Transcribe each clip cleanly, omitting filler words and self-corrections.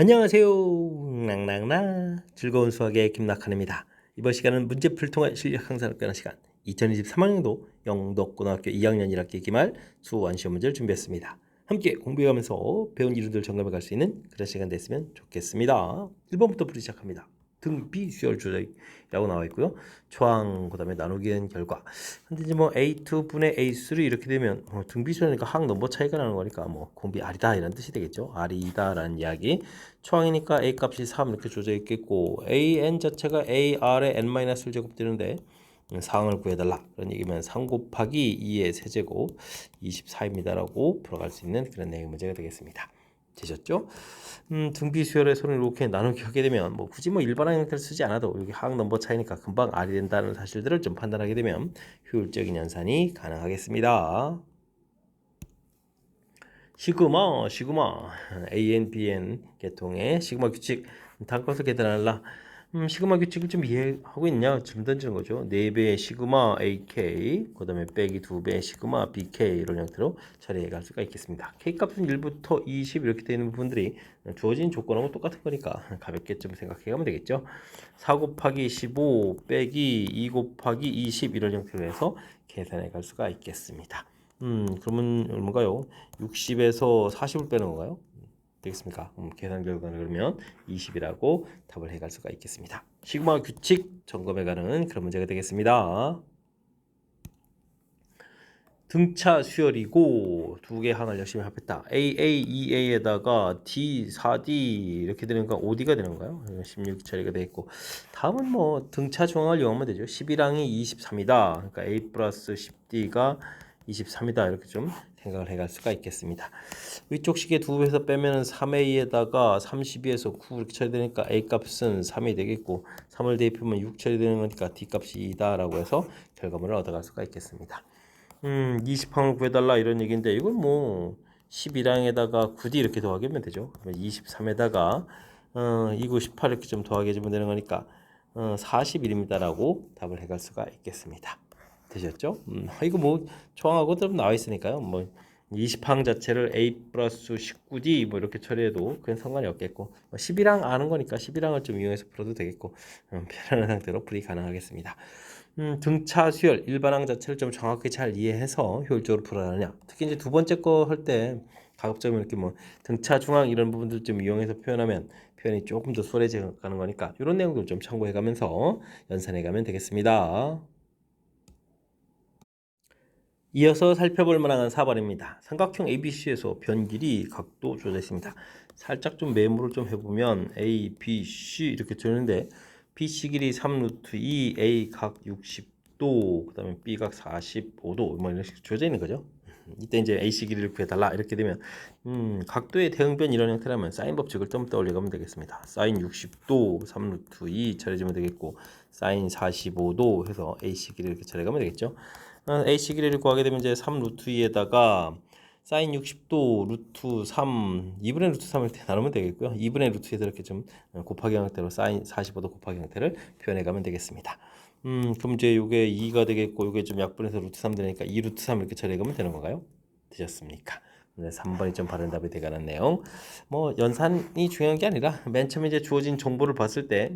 안녕하세요. 낭낭나 즐거운 수학의 김낙한입니다. 이번 시간은 문제풀이를 통한 실력 향상을 꾀하는 시간 2023학년도 영덕고등학교 2학년 1학기 기말 수원 시험 문제를 준비했습니다. 함께 공부해가면서 배운 이론들 점검해 갈 수 있는 그런 시간 됐으면 좋겠습니다. 1번부터 풀이 시작합니다. 등비 수열 조절이라고 나와 있고요. 초항 그다음에 나누기 한 결과. 근데 이제 뭐 A2분의 A3 이렇게 되면 등비 수열이니까 항 넘버 차이가 나는 거니까 뭐 공비 R이다 이런 뜻이 되겠죠. R이다라는 이야기. 초항이니까 A 값이 3 이렇게 조져 있겠고 AN 자체가 AR의 N-를 제곱되는데 상을 구해달라 그런 얘기면 3 곱하기 2의 세제곱 24입니다라고 풀어갈 수 있는 그런 내용 문제가 되겠습니다. 되셨죠? 등비 수열의 손을 이렇게 나누기 하게 되면 뭐 굳이 뭐 일반항 형태를 쓰지 않아도 여기 항 넘버 차이니까 금방 R이 된다는 사실들을 좀 판단하게 되면 효율적인 연산이 가능하겠습니다. 시그마 AN, BN 계통의 시그마 규칙 단건수 계산하라. 시그마 규칙을 좀 이해하고 있냐? 좀 던지는 거죠. 4배의 시그마 AK, 그 다음에 빼기 2배의 시그마 BK 이런 형태로 처리해 갈 수가 있겠습니다. K 값은 1부터 20 이렇게 되는 부분들이 주어진 조건하고 똑같은 거니까 가볍게 좀 생각해 가면 되겠죠. 4 곱하기 15 빼기 2 곱하기 20 이런 형태로 해서 계산해 갈 수가 있겠습니다. 그러면 얼마인가요? 60에서 40을 빼는 건가요? 되겠습니까? 계산 결과는 그러면 20이라고 답을 해갈 수가 있겠습니다. 시그마 규칙 점검해 가는 그런 문제가 되겠습니다. 등차 수열이고 두 개 항을 열심히 합했다. AA, EA에다가 D, 4D 이렇게 되는 거 5D가 되는 건가요? 16 처리가 되어 있고 다음은 뭐 등차 중항을 이용하면 되죠. 11항이 23이다. 그러니까 A 플러스 10D가 23이다. 이렇게 좀 생각을 해갈 수가 있겠습니다. 위쪽 식에 2에서 빼면 3A에다가 32에서 9 이렇게 처리되니까 A 값은 3이 되겠고 3을 대입하면 6 처리되는 거니까 D 값이 2다라고 해서 결과물을 얻어갈 수가 있겠습니다. 20항을 구해달라 이런 얘기인데 이건 뭐 11항에다가 9D 이렇게 더하기면 되죠. 23에다가 29, 18 이렇게 좀 더하기해주면 되는 거니까 41입니다라고 답을 해갈 수가 있겠습니다. 되셨죠? 이거 뭐 초항하고 좀 나와 있으니까요. 뭐 20항 자체를 A 플러스 19D 뭐 이렇게 처리해도 그건 상관이 없겠고 11항 아는 거니까 11항을 좀 이용해서 풀어도 되겠고 편안한 상태로 풀이 가능하겠습니다. 등차 수열 일반항 자체를 좀 정확히 잘 이해해서 효율적으로 풀어가느냐. 특히 이제 두 번째 거 할 때 가급적이면 이렇게 뭐 등차 중앙 이런 부분들 좀 이용해서 표현하면 표현이 조금 더 수월해져 가는 거니까 이런 내용들 좀 참고해 가면서 연산해 가면 되겠습니다. 이어서 살펴볼 만한 4번입니다. 삼각형 ABC에서 변길이 각도 조절했습니다. 살짝 좀 메모를 좀 해보면 A, B, C 이렇게 되는데 BC 길이 3루트 2, A 각 60도, 그 다음에 B 각 45도 뭐 이런 식으로 조져 있는 거죠. 이때 이제 AC 길이를 구해달라 이렇게 되면 각도의 대응변 이런 형태라면 사인 법칙을 좀 떠올려가면 되겠습니다. 사인 60도 3루트 2 처리해주면 되겠고 사인 45도 해서 AC 길이를 이렇게 처리해가면 되겠죠. AC 길이를 구하게 되면 이제 3 루트 2에다가 사인 60도 루트 3 2분의 루트 3을 나누면 되겠고요. 2분의 루트에서 이렇게 좀 곱하기 형태로 사인 45도 곱하기 형태를 표현해 가면 되겠습니다. 그럼 이제 요게 2가 되겠고 요게 좀 약분해서 루트 3 되니까 2 루트 3 이렇게 처리해 가면 되는 건가요? 되셨습니까? 네, 3번이 좀 바른 답이 되가는 내용. 뭐 연산이 중요한 게 아니라 맨 처음에 이제 주어진 정보를 봤을 때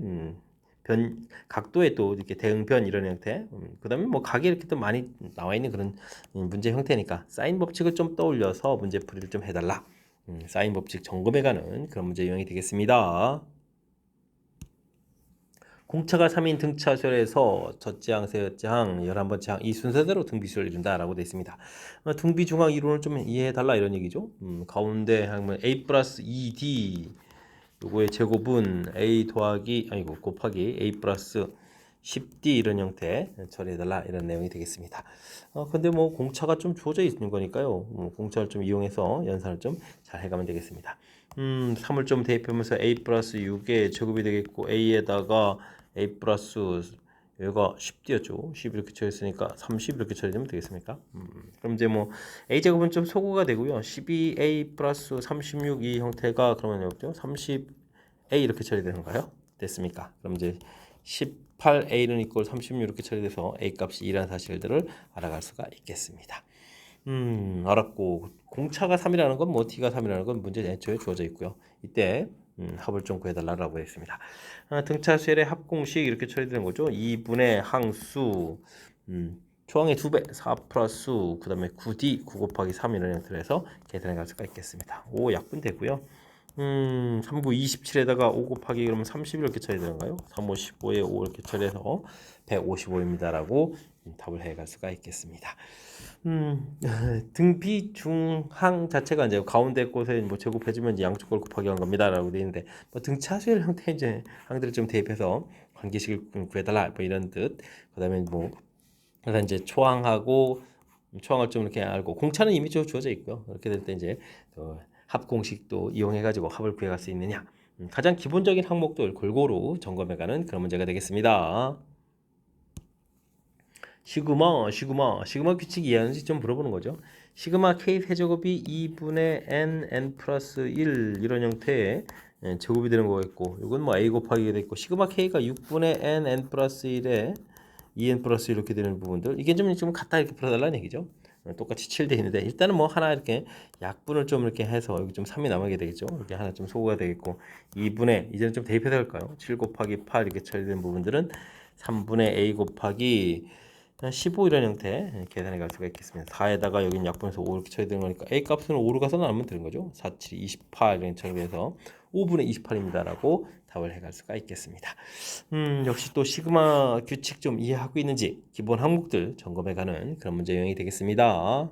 각도에 또 이렇게 대응변 이런 형태, 그다음에 뭐 각이 이렇게 또 많이 나와 있는 그런 문제 형태니까 사인 법칙을 좀 떠올려서 문제 풀이를 좀 해달라. 사인 법칙 점검해가는 그런 문제 유형이 되겠습니다. 공차가 3인 등차 수열에서 첫째항, 셋째항, 11번째 항 이 순서대로 등비수열을 이룬다라고 되어 있습니다. 등비중항 이론을 좀 이해해달라 이런 얘기죠. 가운데 항은 A 플러스 2D 요거의 제곱은 A 더하기 아니고 곱하기 A 플러스 10D 이런 형태 처리해달라 이런 내용이 되겠습니다. 근데 뭐 공차가 좀 주어져 있는 거니까요. 공차를 좀 이용해서 연산을 좀 잘 해가면 되겠습니다. 3을 좀 대입하면서 A 플러스 6의 제곱이 되겠고 A에다가 A 플러스 여기가 10D였죠. 10 이렇게 쳐있으니까 30 이렇게 처리되면 되겠습니까? 그럼 이제 뭐 A제곱은 좀 소구가 되고요. 12A 플러스 36 이 형태가 그러면 여기죠. 30A 이렇게 처리되는가요? 됐습니까? 그럼 이제 18A는 이꼴 36 이렇게 처리돼서 A 값이 2라는 사실들을 알아갈 수가 있겠습니다. 알았고 공차가 3이라는 건 뭐 T가 3이라는 건 문제 애초에 주어져 있고요. 이때 합을 좀 구해달라고 했습니다. 등차수열의 합공식 이렇게 처리되는 거죠. 2분의 항수 초항의 2배 4 플러스 그 다음에 9D 9 곱하기 3 이런 형태로 해서 계산해 갈 수가 있겠습니다. 5 약분되고요. 3구 27에다가 5 곱하기 그러면 30 이렇게 처리되는가요? 3, 5, 15에 5 이렇게 처리해서 155입니다 라고 답을 해 갈 수가 있겠습니다. 등비 중항 자체가 이제 가운데 곳에 뭐 제곱해주면 이제 양쪽 걸 곱하기 한 겁니다라고 되어 있는데 뭐 등차수열 형태 이제 항들을 좀 대입해서 관계식을 구해달라 뭐 이런 뜻. 그다음에 뭐 그래서 이제 초항하고 초항을 좀 이렇게 알고 공차는 이미 주어져 있고요. 이렇게 될 때 이제 합 공식도 이용해가지고 합을 구해갈 수 있느냐. 가장 기본적인 항목들 골고루 점검해가는 그런 문제가 되겠습니다. 시그마 규칙 이해하는지 좀 물어보는 거죠. 시그마 k 세제곱이 2분의 n 플러스 1 이런 형태의 제곱이 되는 거겠고 이건 뭐 a 곱하기가 됐고 시그마 k가 6분의 n 플러스 1에 2n 플러스 이렇게 되는 부분들 이게 좀 갖다 이렇게 풀어달라는 얘기죠. 똑같이 7돼 있는데 일단은 뭐 하나 이렇게 약분을 좀 이렇게 해서 여기 좀 3이 남게 되겠죠. 이렇게 하나 좀 소거가 되겠고 2분의 이제는 좀 대입해서 할까요? 7 곱하기 8 이렇게 처리된 부분들은 3분의 a 곱하기 15 이런 형태 계산해 갈 수가 있겠습니다. 4에다가 여기는 약분해서 5 이렇게 처리되는 거니까 a 값은 5로 가서 나누면 되는 거죠. 4, 7, 28 이런 처리해서 5분의 28입니다 라고 답을 해갈 수가 있겠습니다. 역시 또 시그마 규칙 좀 이해하고 있는지 기본 항목들 점검해가는 그런 문제 유형이 되겠습니다.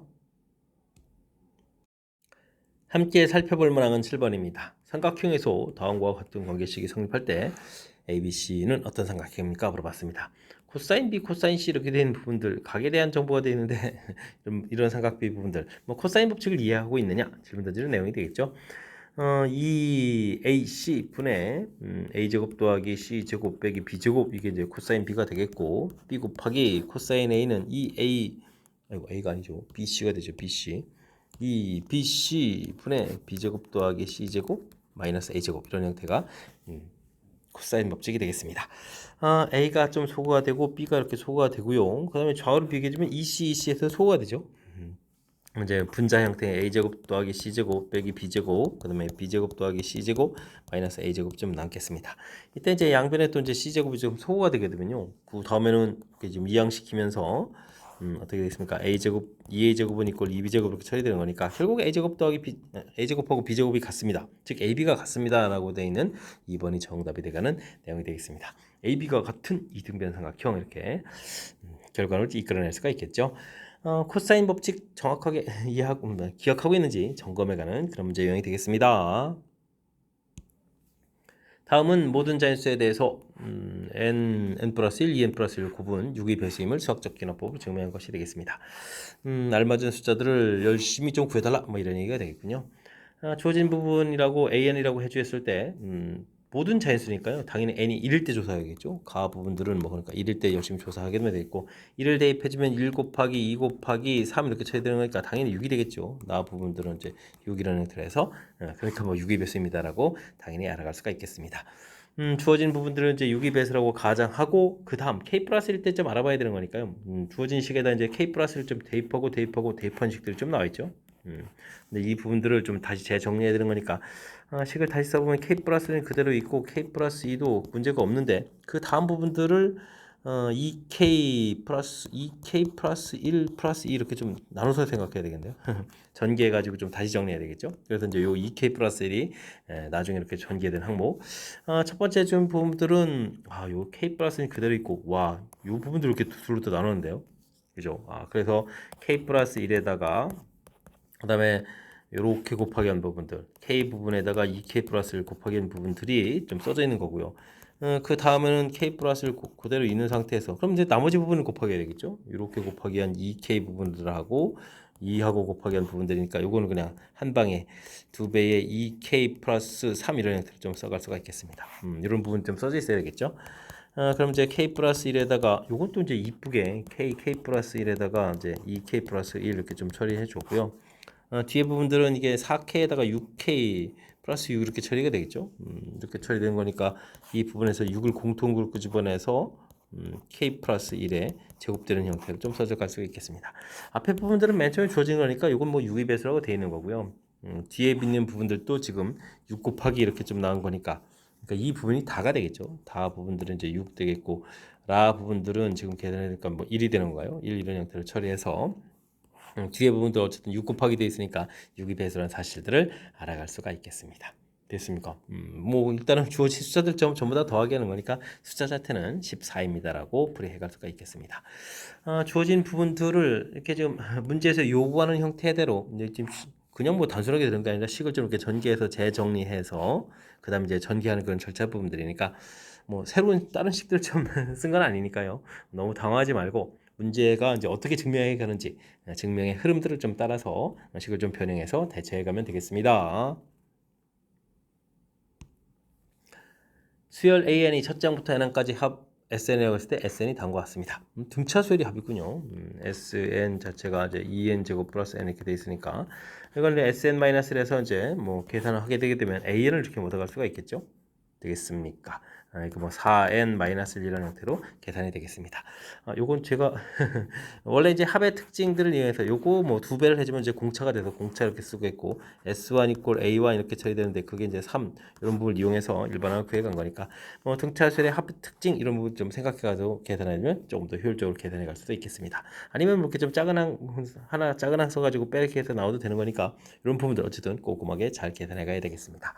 함께 살펴볼 문항은 7번입니다. 삼각형에서 다음과 같은 관계식이 성립할 때 ABC는 어떤 삼각형입니까? 물어봤습니다. 코사인 B, 코사인 C 이렇게 되는 부분들 각에 대한 정보가 되어 있는데 이런 삼각비 부분들 뭐 코사인 법칙을 이해하고 있느냐 질문 던지는 내용이 되겠죠. 이 AC 분의 A제곱 더하기 C제곱 빼기 B제곱 이게 이제 코사인 B가 되겠고 B 곱하기 코사인 A는 이 A 아이고 A가 아니죠. BC가 되죠. BC 이 BC 분의 B제곱 더하기 C제곱 마이너스 A제곱 이런 형태가 코사인 법칙이 되겠습니다. A가 좀 소거가 되고 B가 이렇게 소거가 되고요. 그 다음에 좌우를 비교해주면 EC에서 소거가 되죠. 이제 분자 형태의 a제곱 더하기 c제곱 빼기 b제곱 그 다음에 b제곱 더하기 c제곱 마이너스 a제곱 좀 남겠습니다. 이때 이제 양변에 또 이제 c제곱이 좀 소거가 되게 되면요. 그 다음에는 좀 이항시키면서 어떻게 되겠습니까? a제곱 2a제곱은 이꼴 2b제곱 이렇게 처리되는 거니까 결국 a제곱 더하기 a제곱하고 b제곱이 같습니다. 즉 ab가 같습니다 라고 되어 있는 2번이 정답이 되가는 내용이 되겠습니다. ab가 같은 이등변 삼각형 이렇게 결과를 이끌어낼 수가 있겠죠. 코사인 법칙 정확하게 이해하고 기억하고 있는지 점검해가는 그런 문제 유형이 되겠습니다. 다음은 모든 자연수에 대해서 n 플러스 1, 2n 플러스 1 구분 6의 배수임을 수학적 기납법으로 증명한 것이 되겠습니다. 알맞은 숫자들을 열심히 좀 구해달라 뭐 이런 얘기가 되겠군요. 주어진 부분이라고 an이라고 해주었을 때 모든 자연수니까요. 당연히 n이 1일 때 조사해야겠죠. 가 부분들은 뭐 그러니까 1일 때 열심히 조사하게 되겠고 1을 대입해주면 1 곱하기 2 곱하기 3 이렇게 쳐야 되는 거니까 당연히 6이 되겠죠. 나 부분들은 이제 6이라는 형태로 해서 그러니까 뭐 6의 배수입니다라고 당연히 알아갈 수가 있겠습니다. 주어진 부분들은 이제 6의 배수라고 가정하고 그 다음 k 플러스 1 때쯤 알아봐야 되는 거니까요. 주어진 식에다 이제 k 플러스를 좀 대입한 식들이 좀 나와 있죠. 근데 이 부분들을 좀 다시 재정리해야 되는 거니까 식을 다시 써보면 k 플러스는 그대로 있고 k 플러스 2도 문제가 없는데 그 다음 부분들을 2k 플러스 1 플러스 2 이렇게 좀 나눠서 생각해야 되겠네요. 전개해가지고 좀 다시 정리해야 되겠죠. 그래서 이제 요 2k 플러스 1이 나중에 이렇게 전개된 항목. 첫 번째 좀 부분들은 요 k 플러스는 그대로 있고 요 부분들 이렇게 둘로 또 나누는데요. 그죠? 그래서 k 플러스 1에다가 그 다음에 이렇게 곱하기 한 부분들 k 부분에다가 2k 플러스를 곱하기 한 부분들이 좀 써져 있는 거고요. 그 다음에는 k 플러스를 그대로 있는 상태에서 그럼 이제 나머지 부분을 곱하기 해야 되겠죠. 이렇게 곱하기 한 2k 부분들하고 2하고 곱하기 한 부분들이니까 이거는 그냥 한 방에 2배의 2k 플러스 3 이런 형태로 좀 써갈 수가 있겠습니다. 이런 부분 좀 써져 있어야 되겠죠. 그럼 이제 k 플러스 1에다가 이것도 이제 이쁘게 k 플러스 1에다가 이제 2k 플러스 1 이렇게 좀 처리해 줬고요. 뒤에 부분들은 이게 4K에다가 6K 플러스 6 이렇게 처리가 되겠죠. 이렇게 처리된 거니까 이 부분에서 6을 공통으로 끄집어내서 K 플러스 1에 제곱되는 형태로 좀 써져 갈 수가 있겠습니다. 앞에 부분들은 맨 처음에 주어진 거니까 이건 뭐 6의 배수라고 되어 있는 거고요. 뒤에 있는 부분들도 지금 6 곱하기 이렇게 좀 나온 거니까, 그러니까 이 부분이 다가 되겠죠. 다 부분들은 이제 6 되겠고, 라 부분들은 지금 계산하니까 뭐 1이 되는 거예요. 1 이런 형태로 처리해서 뒤에 부분도 어쨌든 6 곱하기 돼 있으니까 6이 배수라는 사실들을 알아갈 수가 있겠습니다. 됐습니까? 뭐 일단은 주어진 숫자들 전부 다 더하기 하는 거니까 숫자 자체는 14입니다라고 풀이해갈 수가 있겠습니다. 주어진 부분들을 이렇게 지금 문제에서 요구하는 형태대로 이제 지금 그냥 뭐 단순하게 되는 게 아니라 식을 좀 이렇게 전개해서 재정리해서 그다음에 이제 전개하는 그런 절차 부분들이니까 뭐 새로운 다른 식들 좀 쓴 건 아니니까요. 너무 당황하지 말고 문제가 이제 어떻게 증명해 가는지 증명의 흐름들을 좀 따라서 식을 좀 변형해서 대처해 가면 되겠습니다. 수열 AN이 첫 장부터 n까지 합 SN이라고 했을 때 SN이 다음과 같습니다. 등차 수열이 합이군요. SN 자체가 이제 2n 제곱 플러스 n 이렇게 돼 있으니까 이걸 SN-를 해서 이제 뭐 계산을 하게 되게 되면 AN을 이렇게 얻어갈 수가 있겠죠. 되겠습니까? 이거 뭐 4n-1이라는 형태로 계산이 되겠습니다. 요건 제가 원래 이제 합의 특징들을 이용해서 요거 뭐 2배를 해주면 이제 공차가 돼서 공차 이렇게 쓰고 있고 S1 이꼴 A1 이렇게 처리되는데 그게 이제 3 이런 부분을 이용해서 일반화를 구해간 거니까 뭐 등차수열의 합의 특징 이런 부분 좀 생각해가지고 계산하면 조금 더 효율적으로 계산해 갈 수도 있겠습니다. 아니면 뭐 이렇게 좀 작은 하나 작은 항 써가지고 빼렇게 해서 나와도 되는 거니까 이런 부분들 어쨌든 꼼꼼하게 잘 계산해 가야 되겠습니다.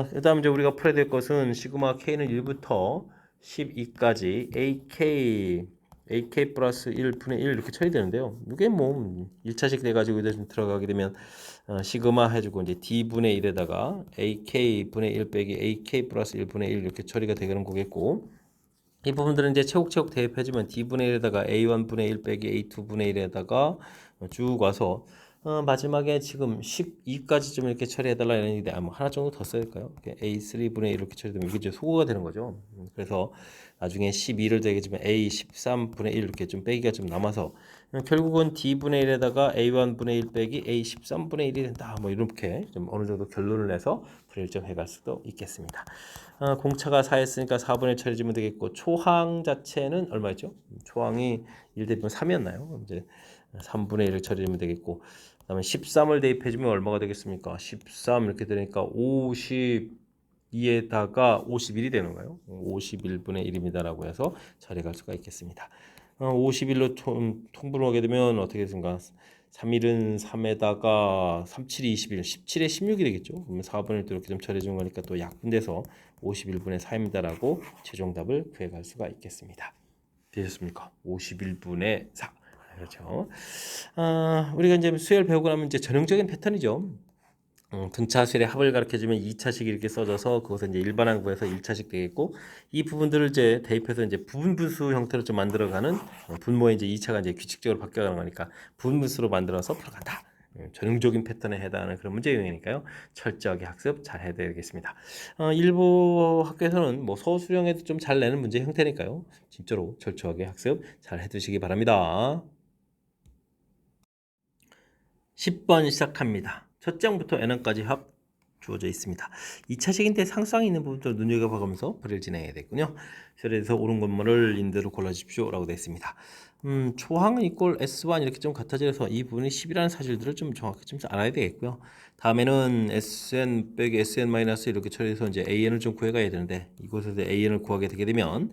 그 다음 이제 우리가 풀어야 될 것은 시그마 K는 1부터 12까지 AK 플러스 1분의 1 이렇게 처리되는데요. 이게 뭐 1차식 돼가지고 이제 들어가게 되면 시그마 해주고 이제 D분의 1에다가 AK분의 1 빼기 AK 플러스 1분의 1 이렇게 처리가 되는 거겠고 이 부분들은 이제 차곡차곡 대입해주면 D분의 1에다가 A1분의 1 빼기 A2분의 1에다가 쭉 와서 마지막에 지금 12까지 좀 이렇게 처리해달라 이랬는데 뭐 하나 정도 더 써야 될까요? A3분의 1 이렇게 처리되면 이게 이제 소거가 되는 거죠. 그래서 나중에 12를 되겠지만 A13분의 1 이렇게 좀 빼기가 좀 남아서 결국은 D분의 1에다가 A1분의 1 빼기 A13분의 1이 된다. 뭐 이렇게 좀 어느 정도 결론을 내서 풀이를 좀 해갈 수도 있겠습니다. 공차가 4였으니까 4분의 1 처리해주면 되겠고 초항 자체는 얼마였죠? 초항이 1 대비면 3이었나요? 이제 3분의 1을 처리하면 되겠고 그 다음에 13을 대입해주면 얼마가 되겠습니까? 13 이렇게 되니까 52에다가 51이 되는 거예요. 51분의 1입니다라고 해서 처리할 수가 있겠습니다. 51로 통분을 하게 되면 어떻게 되습니까? 3일은 3에다가 37이 21, 17에 16이 되겠죠. 그러면 4분의 1도 이렇게 좀 처리해준 거니까 또 약분돼서 51분의 4입니다라고 최종답을 구해갈 수가 있겠습니다. 되셨습니까? 51분의 4. 그렇죠. 우리가 이제 수열 배우고 나면 이제 전형적인 패턴이죠. 등차 수열의 합을 가르쳐주면 2차식이 이렇게 써져서 그것을 이제 일반항 구해서 1차식 되겠고 이 부분들을 이제 대입해서 이제 부분분수 형태로 좀 만들어가는 분모의 이제 2차가 이제 규칙적으로 바뀌어가는 거니까 부분분수로 만들어서 풀어간다. 전형적인 패턴에 해당하는 그런 문제 유형이니까요. 철저하게 학습 잘 해야 되겠습니다. 일부 학교에서는 뭐 서술형에도 좀 잘 내는 문제 형태니까요. 진짜로 철저하게 학습 잘 해두시기 바랍니다. 10번 시작합니다. 첫 장부터 n까지 합 주어져 있습니다. 2차식인데 상수항이 있는 부분도 눈여겨보면서 풀이를 진행해야 되겠군요. 그래서 옳은 것만을 인대로 골라주십시오 라고 되어 있습니다. 초항은 이꼴 S1 이렇게 좀 같아져서 이 부분이 10이라는 사실들을 좀 정확히 좀 알아야 되겠고요. 다음에는 SN 빼기 SN 마이너스 이렇게 처리해서 이제 AN을 좀 구해가야 되는데 이곳에서 AN을 구하게 되게 되면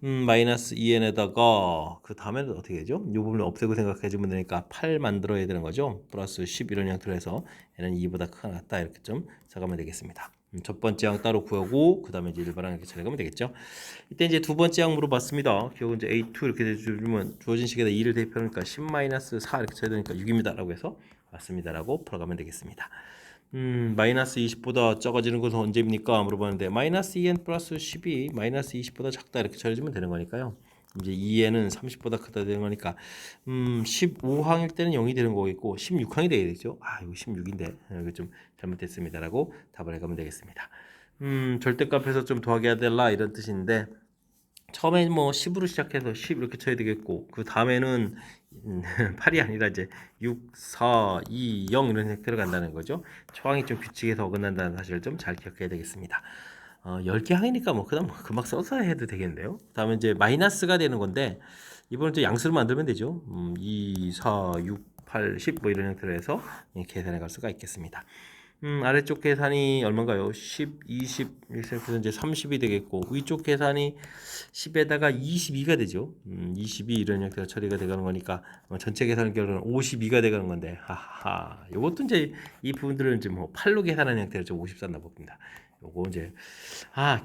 마이너스 2n에다가 그 다음에는 어떻게 되죠? 이 부분을 없애고 생각해주면 되니까 8 만들어야 되는 거죠. 플러스 10 이런 형태로 해서 n은 2보다 크거나 같다 이렇게 좀 적으면 되겠습니다. 첫 번째 항 따로 구하고 그 다음에 이제 일반항 이렇게 처리하면 되겠죠. 이때 이제 두 번째 항 물어봤습니다. 결국 이제 A2 이렇게 해주면 주어진 식에다 2를 대입하니까 10-4 이렇게 쳐야 되니까 6입니다라고 해서 맞습니다라고 풀어가면 되겠습니다. 마이너스 20보다 적어지는 것은 언제입니까? 물어보는데 마이너스 2n 플러스 10이 마이너스 20보다 작다 이렇게 처리해주면 되는 거니까요. 이제 2n은 30보다 크다 되는 거니까 15항일 때는 0이 되는 거겠고 16항이 되게 되죠. 이거 16인데 이거 좀 잘못됐습니다라고 답을 해가면 되겠습니다. 절대값에서 좀 더하게 해야 될라 이런 뜻인데 처음에 뭐 10으로 시작해서 10 이렇게 쳐야 되겠고 그 다음에는 8이 아니라 이제 6, 4, 2, 0 이런 형태로 간다는 거죠. 초항이 좀 규칙에서 어긋난다는 사실을 좀 잘 기억해야 되겠습니다. 10개 항이니까 뭐 그다음 금방 써서 해도 되겠는데요. 다음에 이제 마이너스가 되는 건데 이번엔 또 양수로 만들면 되죠. 2, 4, 6, 80 뭐 이런 형태로 해서 계산해 갈 수가 있겠습니다. 아래쪽 계산이 얼마인가요? 10, 20, 이렇게 해서 이제 30이 되겠고, 위쪽 계산이 10에다가 22가 되죠. 22 이런 형태로 처리가 되가는 거니까, 전체 계산 결과는 52가 되가는 건데, 하하. 요것도 이제 이 부분들은 이제 뭐 8로 계산하는 형태로 좀 50 쌌나 봅니다. 요거 이제,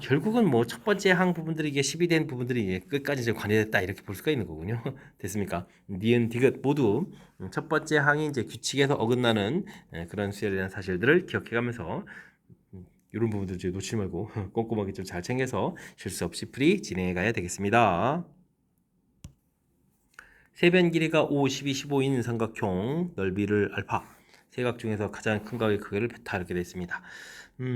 결국은 뭐 첫 번째 항 부분들이 이게 10이 된 부분들이 이제 끝까지 이제 관여됐다 이렇게 볼 수가 있는 거군요. 됐습니까? 니은, 디귿 모두 첫 번째 항이 이제 규칙에서 어긋나는 그런 수열이라는 사실들을 기억해가면서 이런 부분들 이제 놓치지 말고 꼼꼼하게 좀 잘 챙겨서 실수 없이 풀이 진행해 가야 되겠습니다. 세변 길이가 5, 12, 15인 삼각형 넓이를 알파 세 각 중에서 가장 큰 각의 크기를 베타 이렇게 되어 있습니다.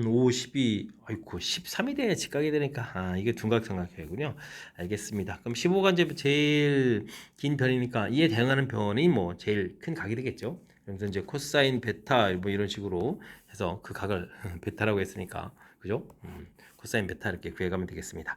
5, 12, 아이고 13이 돼야 직각이 되니까 이게 둔각 삼각형이군요. 알겠습니다. 그럼 15가 이제 제일 긴 변이니까 이에 대응하는 변이 뭐 제일 큰 각이 되겠죠. 그래서 이제 코사인 베타 뭐 이런 식으로 해서 그 각을 베타라고 했으니까 그죠? 코사인 베타 이렇게 구해가면 되겠습니다.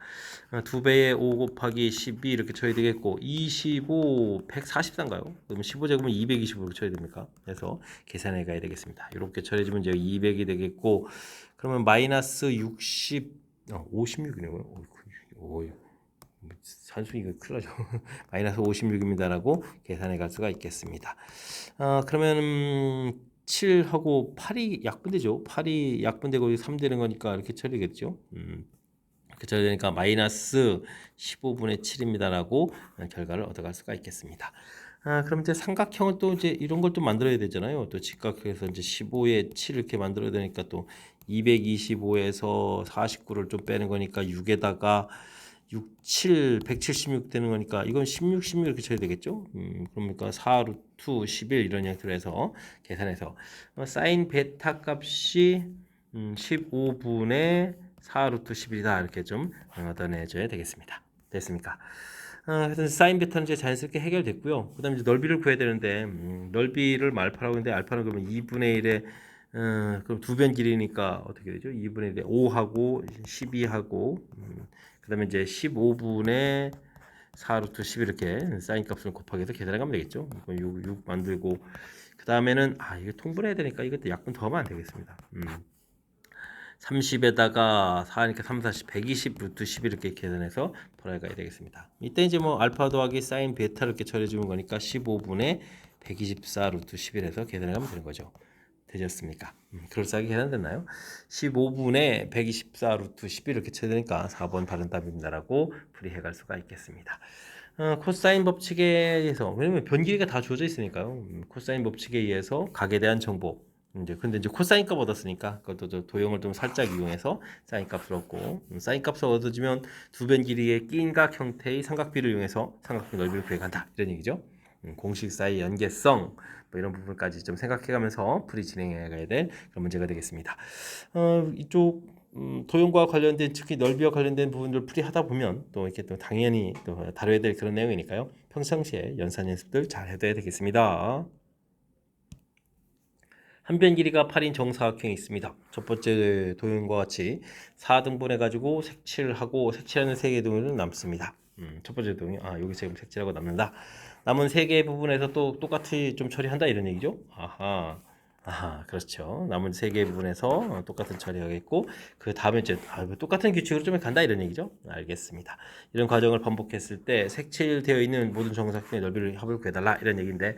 2배의 5 곱하기 12 이렇게 쳐야 되겠고 25, 144인가요? 그럼 15제곱은 225 이렇게 쳐야 됩니까? 그래서 계산해 가야 되겠습니다. 이렇게 처리해주면 이제 200이 되겠고 그러면 마이너스 60, 56이네요. 산수니까 큰일 나죠. 마이너스 56입니다라고 계산해 갈 수가 있겠습니다. 그러면 7하고 8이 약분되죠. 8이 약분되고 3 되는 거니까 이렇게 처리겠죠. 이렇게 처리되니까 마이너스 15분의 7입니다라고 결과를 얻어갈 수가 있겠습니다. 그럼 이제 삼각형을 또 이제 이런 걸 또 만들어야 되잖아요. 또 직각해서 이제 15에 7 이렇게 만들어야 되니까 또 225에서 49를 좀 빼는 거니까 6에다가 6, 7, 176 되는 거니까 이건 16, 16 이렇게 쳐야 되겠죠? 그러니까 4 루트 11 이런 형태로 해서 계산해서 사인 베타 값이 15분의 4 루트 11이다 이렇게 좀 얻어내줘야 되겠습니다. 됐습니까? 그래서 사인 베타는 이제 자연스럽게 해결됐고요. 그 다음에 이제 넓이를 구해야 되는데 넓이를 알파라고 했는데 알파는 그러면 2분의 1에 그럼 두 변 길이니까 어떻게 되죠? 2분의 1에 5하고 12하고 그 다음에 이제 15분의 4 루트 10 이렇게 사인 값을 곱하기 해서 계산해 가면 되겠죠. 6 만들고 그 다음에는 이거 통분해야 되니까 이것도 약분 더하면 안 되겠습니다. 30에다가 4니까 3, 40, 120 루트 10 이렇게 계산해서 돌아가야 되겠습니다. 이때 이제 뭐 알파 더하기 사인 베타 이렇게 처리해주는 거니까 15분의 124 루트 11에서 계산하면 되는 거죠. 되셨습니까? 그럴싸하게 계산됐나요? 15분의 124 루트 11 이렇게 쳐되니까 4번 바른 답입니다라고 풀이해 갈 수가 있겠습니다. 코사인 법칙에 의해서 왜냐면 변 길이가 다 주어져 있으니까요. 코사인 법칙에 의해서 각에 대한 정보 근데 이제 코사인 값 얻었으니까 그것도 도형을 좀 살짝 이용해서 사인 값을 얻고 사인 값을 얻어주면 두 변 길이의 끼인 각 형태의 삼각비를 이용해서 삼각형 넓이를 구해간다 이런 얘기죠. 공식 사이 연계성 뭐 이런 부분까지 좀 생각해가면서 풀이 진행해 가야 될 그런 문제가 되겠습니다. 이쪽 도형과 관련된 특히 넓이와 관련된 부분들 풀이하다 보면 또 이렇게 또 당연히 또 다뤄야 될 그런 내용이니까요. 평상시에 연산 연습들 잘 해둬야 되겠습니다. 한 변 길이가 8인 정사각형이 있습니다. 첫 번째 도형과 같이 4등분해 가지고 색칠하고 색칠하는 3개의 도형은 남습니다. 첫 번째 도형이 여기 지금 색칠하고 남는다. 남은 3개의 부분에서 또 똑같이 좀 처리한다 이런 얘기죠. 그렇죠. 남은 3개의 부분에서 똑같은 처리하겠고 그 다음에 이제 똑같은 규칙으로 좀 간다 이런 얘기죠. 알겠습니다. 이런 과정을 반복했을 때 색칠되어 있는 모든 정사각형의 넓이를 합을 구해달라 이런 얘기인데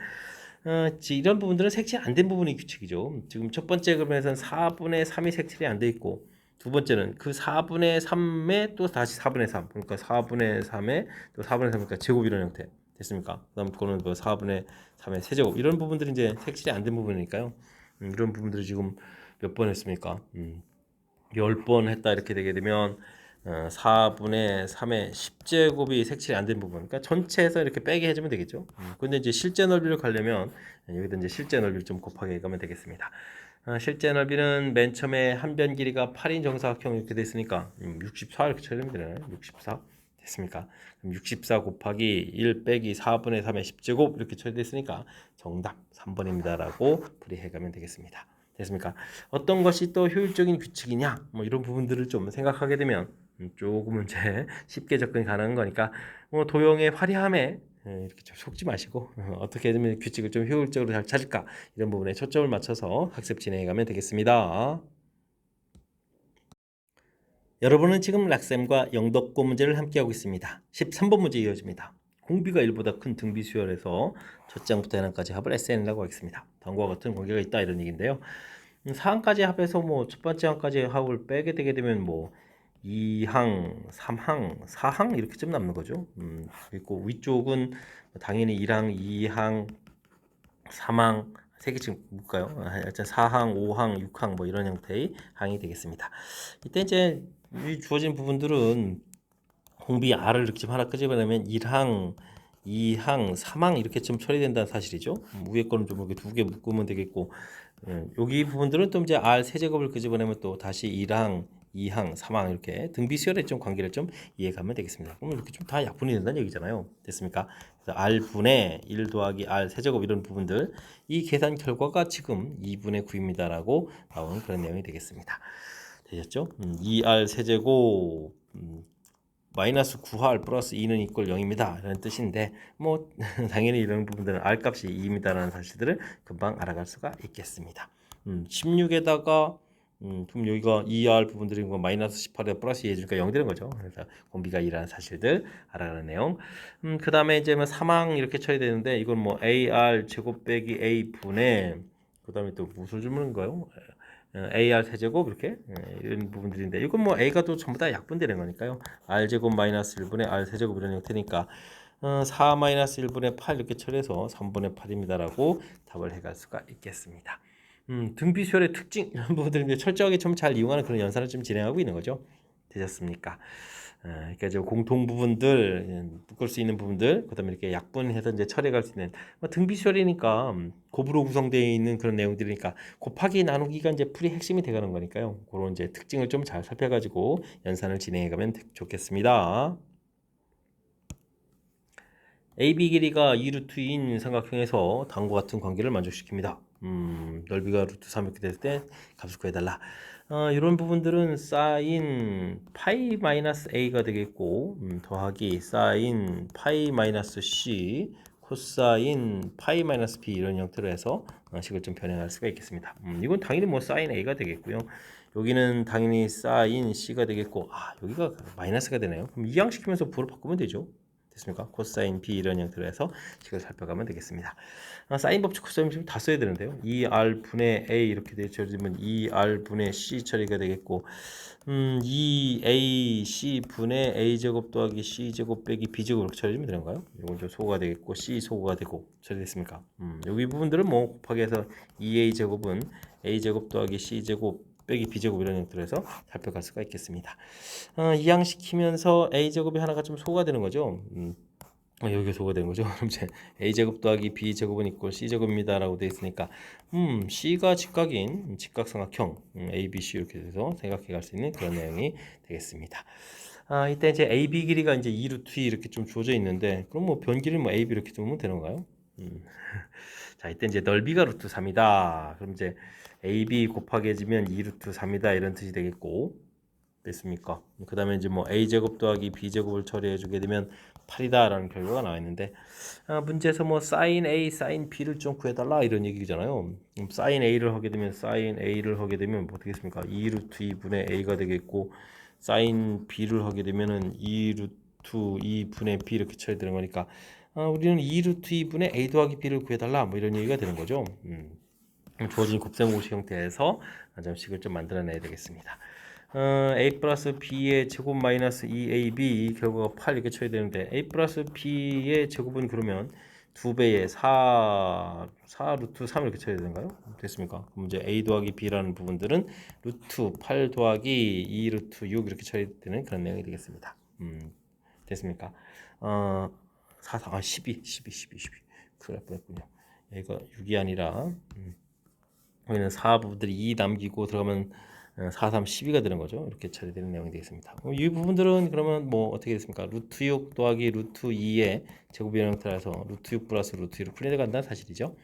이런 부분들은 색칠 안 된 부분이 규칙이죠. 지금 첫 번째 그림에서는 4분의 3이 색칠이 안 돼 있고 두 번째는 그 4분의 3에 또 다시 4분의 3 그러니까 4분의 3에 또 4분의 3이니까 제곱 이런 형태 됐습니까? 그 다음 거는 뭐 4분의 3의 세제곱 이런 부분들이 이제 색칠이 안 된 부분이니까요. 이런 부분들이 지금 몇 번 했습니까? 10번 했다 이렇게 되게 되면 4분의 3의 10제곱이 색칠이 안 된 부분 그러니까 전체에서 이렇게 빼게 해주면 되겠죠. 근데 이제 실제 넓이를 가려면 여기다 이제 실제 넓이를 좀 곱하게 가면 되겠습니다. 실제 넓이는 맨 처음에 한 변 길이가 8인 정사각형 이렇게 됐으니까 64 이렇게 쳐내면 되나요? 64 됐습니까? 그럼 64 곱하기 1 빼기 4분의 3의 10제곱 이렇게 처리됐으니까 정답 3번입니다 라고 풀이해 가면 되겠습니다. 됐습니까? 어떤 것이 또 효율적인 규칙이냐 뭐 이런 부분들을 좀 생각하게 되면 조금은 이제 쉽게 접근이 가능한 거니까 도형의 화려함에 이렇게 좀 속지 마시고 어떻게 하면 규칙을 좀 효율적으로 잘 찾을까 이런 부분에 초점을 맞춰서 학습 진행해 가면 되겠습니다. 여러분은 지금 락쌤과 영덕고 문제를 함께하고 있습니다. 13번 문제 이어집니다. 공비가 1보다 큰 등비 수열에서 첫 장부터 해항까지 합을 SN이라고 하겠습니다. 다음과 같은 관계가 있다 이런 얘기인데요. 사항까지 합해서 뭐 첫 번째 항까지 합을 빼게 되게 되면 뭐 2항, 3항, 4항 이렇게쯤 남는 거죠. 그리고 위쪽은 당연히 1항, 2항, 3항 세 개쯤 묶을까요? 하여튼 4항, 5항, 6항 뭐 이런 형태의 항이 되겠습니다. 이때 이제 이 주어진 부분들은 공비 R을 이렇게 좀 하나 끄집어내면 1항, 2항, 3항 이렇게 좀 처리된다는 사실이죠. 위에 거는 좀 이렇게 두 개 묶으면 되겠고 여기 부분들은 또 이제 R 세제곱을 끄집어내면 또 다시 1항, 2항, 3항 이렇게 등비수열의 좀 관계를 좀 이해가면 되겠습니다. 그럼 이렇게 좀 다 약분이 된다는 얘기잖아요. 됐습니까? 그래서 R분의 1 더하기 R 세제곱 이런 부분들 이 계산 결과가 지금 2분의 9입니다라고 나오는 그런 내용이 되겠습니다. 되셨죠? 2R 세제곱 마이너스 9R 플러스 2는 이꼴 0입니다. 라는 뜻인데 뭐 당연히 이런 부분들은 R 값이 2입니다라는 사실들을 금방 알아갈 수가 있겠습니다. 16에다가 그럼 여기가 2R 부분들이 마이너스 18에 플러스 2 해주니까 0 되는 거죠. 그래서 공비가 2라는 사실들 알아가는 내용. 그 다음에 이제 뭐 3항 이렇게 처리되는데 이건 뭐 AR 제곱 빼기 A 분의 그 다음에 또 무슨 질문인가요? AR 세제곱 이렇게 이런 부분들인데 이건 뭐 A가 또 전부 다 약분되는 거니까요. R제곱 마이너스 1분의 R 세제곱 이런 형태니까 4 마이너스 1분의 8 이렇게 처리해서 3분의 8입니다라고 답을 해갈 수가 있겠습니다. 등비수열의 특징 이런 부분들을 이제 철저하게 좀 잘 이용하는 그런 연산을 좀 진행하고 있는 거죠. 되셨습니까? 그러니까 이제 공통 부분들, 묶을 수 있는 부분들, 그다음에 이렇게 약분해서 이제 처리할 수 있는 뭐 등비수열이니까 곱으로 구성되어 있는 그런 내용들이니까 곱하기 나누기가 이제 풀이 핵심이 되가는 거니까요. 그런 이제 특징을 좀 잘 살펴가지고 연산을 진행해가면 좋겠습니다. AB 길이가 2루트인 삼각형에서 다음과 같은 관계를 만족시킵니다. 넓이가 루트 3 이렇게 됐을 때 값을 구해달라. 이런 부분들은 사인 파이 마이너스 a가 되겠고 더하기 사인 파이 마이너스 c 코사인 파이 마이너스 b 이런 형태로 해서 식을 좀 변형할 수가 있겠습니다. 이건 당연히 뭐 사인 a가 되겠고요. 여기는 당연히 사인 c가 되겠고 여기가 마이너스가 되네요. 그럼 이항시키면서 부로 바꾸면 되죠. 됐습니까? 코사인 b 이런 형태로 해서 식을 살펴가면 되겠습니다. 사인 법칙, 코사인 법칙 다 써야 되는데요. 2r 분의 a 이렇게 되어지면 2r 분의 c 처리가 되겠고 2ac 분의 a 제곱 더하기 c 제곱 빼기 b 제곱 이렇게 처리하면 되는가요? 이건 좀 소거가 되겠고 c 소거가 되고 처리됐습니까? 여기 부분들은 뭐 곱하기 해서 2a 제곱은 a 제곱 더하기 c 제곱 빼기 b제곱 이런 형태로 해서 살펴갈 수가 있겠습니다. 이항시키면서 a제곱이 하나가 좀 소거가 되는 거죠. 여기가 소거가 되는 거죠. 그럼 이제 a제곱 더하기 b제곱은 이꼴 c제곱입니다 라고 되어 있으니까 c가 직각인 직각삼각형 abc 이렇게 돼서 생각해 갈 수 있는 그런 내용이 되겠습니다. 이때 이제 ab 길이가 이제 2루트 이렇게 좀 주어져 있는데 그럼 뭐 변기를 뭐 ab 이렇게 두면 되는 건가요? 자, 이때 이제 넓이가 루트 3이다. 그럼 이제 AB 곱하기 해지면 2루트 3이다 이런 뜻이 되겠고 됐습니까? 그 다음에 이제 뭐 A제곱 더하기 B제곱을 처리해 주게 되면 8이다 라는 결과가 나와 있는데 문제에서 뭐 sin A, sin B를 좀 구해달라 이런 얘기잖아요. sin A를 하게 되면 sin A를 하게 되면 뭐 되겠습니까? 2루트 2분의 A가 되겠고 sin B를 하게 되면은 2루트 2분의 B 이렇게 처리되는 거니까 우리는 2루트 2분의 A 더하기 B를 구해달라 뭐 이런 얘기가 되는 거죠. 주어진 곱셈공식 형태에서 점식을 좀 만들어내야 되겠습니다. a 플러스 b의 제곱 마이너스 2ab 결과가 8 이렇게 쳐야 되는데 a 플러스 b의 제곱은 그러면 2배의 4 루트 3 이렇게 쳐야 되는가요? 됐습니까? 그럼 이제 a 더하기 b라는 부분들은 루트 8 더하기 2 루트 6 이렇게 쳐야 되는 그런 내용이 되겠습니다. 됐습니까? 12 큰일 날 뻔했군요. 얘가 6이 아니라 여기는 4 부분들이 2 남기고 들어가면 4, 3, 12가 되는 거죠. 이렇게 처리되는 내용이 되겠습니다. 이 부분들은 그러면 뭐 어떻게 됐습니까? 루트 6 더하기 루트 2의 제곱의 형태라서 루트 6 플러스 루트 2로 풀이 간다는 사실이죠.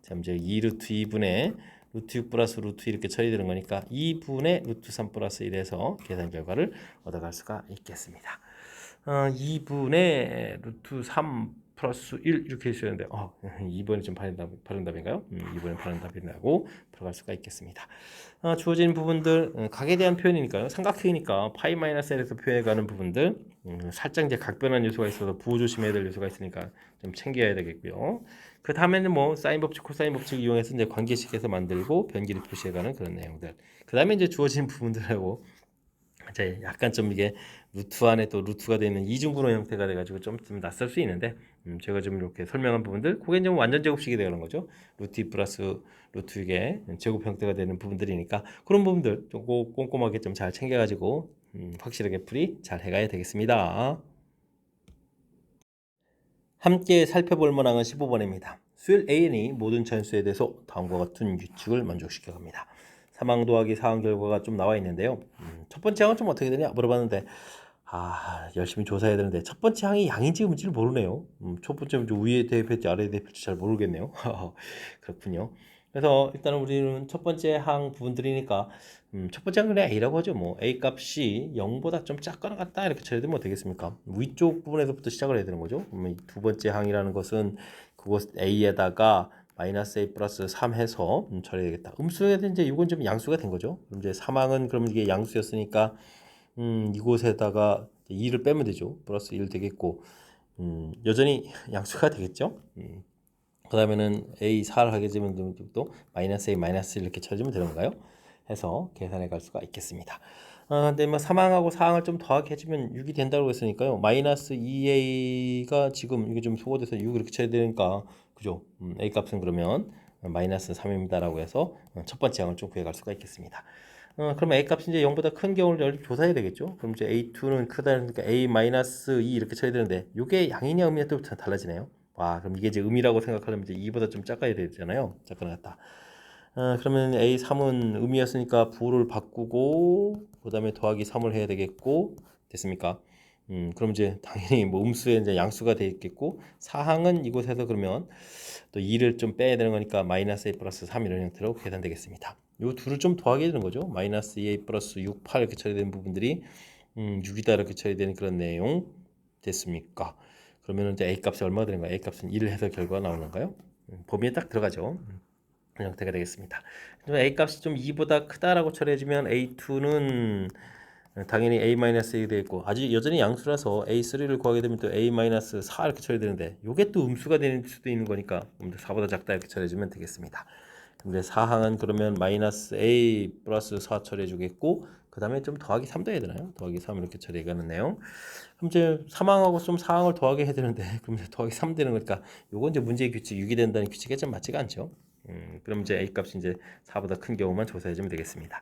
자, 이제 2 루트 2분의 루트 6 플러스 루트 2 이렇게 처리되는 거니까 2분의 루트 3 플러스 1에서 계산 결과를 얻어갈 수가 있겠습니다. 2분의 루트 3 플러스 1 이렇게 해주셨는데 2번이 좀 바른 답인가요? 2번이 바른 답이라고 들어갈 수가 있겠습니다. 주어진 부분들 각에 대한 표현이니까요. 삼각형이니까 파이 마이너스 L에서 표현해가는 부분들 살짝 이제 각변한 요소가 있어서 부호 조심해야 될 요소가 있으니까 좀 챙겨야 되겠고요. 그 다음에는 뭐 사인 법칙, 코사인 법칙 이용해서 이제 관계식에서 만들고 변기를 표시해가는 그런 내용들. 그 다음에 이제 주어진 부분들하고 이제 약간 좀 이게 루트 안에 또 루트가 되는 이중분호 형태가 돼가지고 좀 낯설 수 있는데 제가 좀 이렇게 설명한 부분들 그게 좀 완전 제곱식이 되는 거죠. 루트 2 플러스 루트 6의 제곱 형태가 되는 부분들이니까 그런 부분들 좀 꼼꼼하게 좀 잘 챙겨가지고 확실하게 풀이 잘 해가야 되겠습니다. 함께 살펴볼 문항은 15번입니다. 수열 AN이 모든 차인수에 대해서 다음과 같은 규칙을 만족시켜 갑니다. 사망 더하기 사항 결과가 좀 나와 있는데요. 첫 번째 항은 좀 어떻게 되냐 물어봤는데 열심히 조사해야 되는데 첫 번째 항이 양인지 음인지를 모르네요. 첫 번째 위에 대입했지 아래에 대입했지 잘 모르겠네요. 그렇군요. 그래서 일단은 우리는 첫 번째 항 부분들이니까 첫 번째 항은 그냥 A라고 하죠. 뭐 A 값이 0보다 좀 작거나 같다 이렇게 처리되면 뭐 되겠습니까? 위쪽 부분에서부터 시작을 해야 되는 거죠. 그러면 두 번째 항이라는 것은 그것 A에다가 마이너스 A 플러스 3 해서 처리되겠다. 음수에 대한 이제 이건 좀 양수가 된 거죠. 그럼 이제 3항은 그럼 이게 양수였으니까 이곳에다가 2를 빼면 되죠. 플러스 1 되겠고 여전히 양수가 되겠죠. 그 다음에는 A 4를 하게 되면 또 마이너스 A 마이너스 1 이렇게 쳐주면 되는 건가요? 해서 계산해 갈 수가 있겠습니다. 근데 뭐 3항하고 4항을 좀 더하게 해주면 6이 된다고 했으니까요. 마이너스 2A가 지금 이게 좀 소거돼서 6 이렇게 쳐야 되니까 그죠? A 값은 그러면 마이너스 3입니다라고 해서 첫 번째 항을 좀 구해 갈 수가 있겠습니다. 그럼 A 값이 이제 0보다 큰 경우를 조사해야 되겠죠? 그럼 이제 A2는 크다니까 A 마이너스 2 이렇게 쳐야 되는데 이게 양이냐 음이냐 또 달라지네요. 그럼 이게 이제 음이라고 생각하려면 이제 2보다 좀 작아야 되잖아요. 작거나 같다. 그러면 A3은 음이었으니까 부호를 바꾸고 그 다음에 더하기 3을 해야 되겠고 됐습니까? 그럼 이제 당연히 뭐 음수에 이제 양수가 되어 있겠고 사항은 이곳에서 그러면 또 2를 좀 빼야 되는 거니까 마이너스 A 플러스 3 이런 형태로 계산되겠습니다. 요 둘을 좀 더하게 되는 거죠. 마이너스 2A 플러스 6, 8 이렇게 처리되는 부분들이 6이다 이렇게 처리되는 그런 내용 됐습니까? 그러면 이제 A 값이 얼마가 되는 거예요? A 값은 1을 해서 결과가 나오는 건가요? 범위에 딱 들어가죠. 그런 형태가 되겠습니다. A 값이 좀 2보다 크다라고 처리해주면 A2는 당연히 A-1이 되겠고 아직 여전히 양수라서 A3를 구하게 되면 또 A-4 이렇게 처리되는데 이게 또 음수가 될 수도 있는 거니까 4보다 작다 이렇게 처리해주면 되겠습니다. 근데 4항은 그러면 마이너스 A 플러스 4 처리해 주겠고 그 다음에 좀 더하기 3도 해야 되나요? 더하기 3 이렇게 처리해 가는 내용. 그럼 이제 3항하고 좀 4항을 더하게 해야 되는데 그럼 이제 더하기 3 되는 거니까 요건 이제 문제의 규칙 6이 된다는 규칙에 좀 맞지가 않죠. 그럼 이제 A 값이 이제 4보다 큰 경우만 조사해 주면 되겠습니다.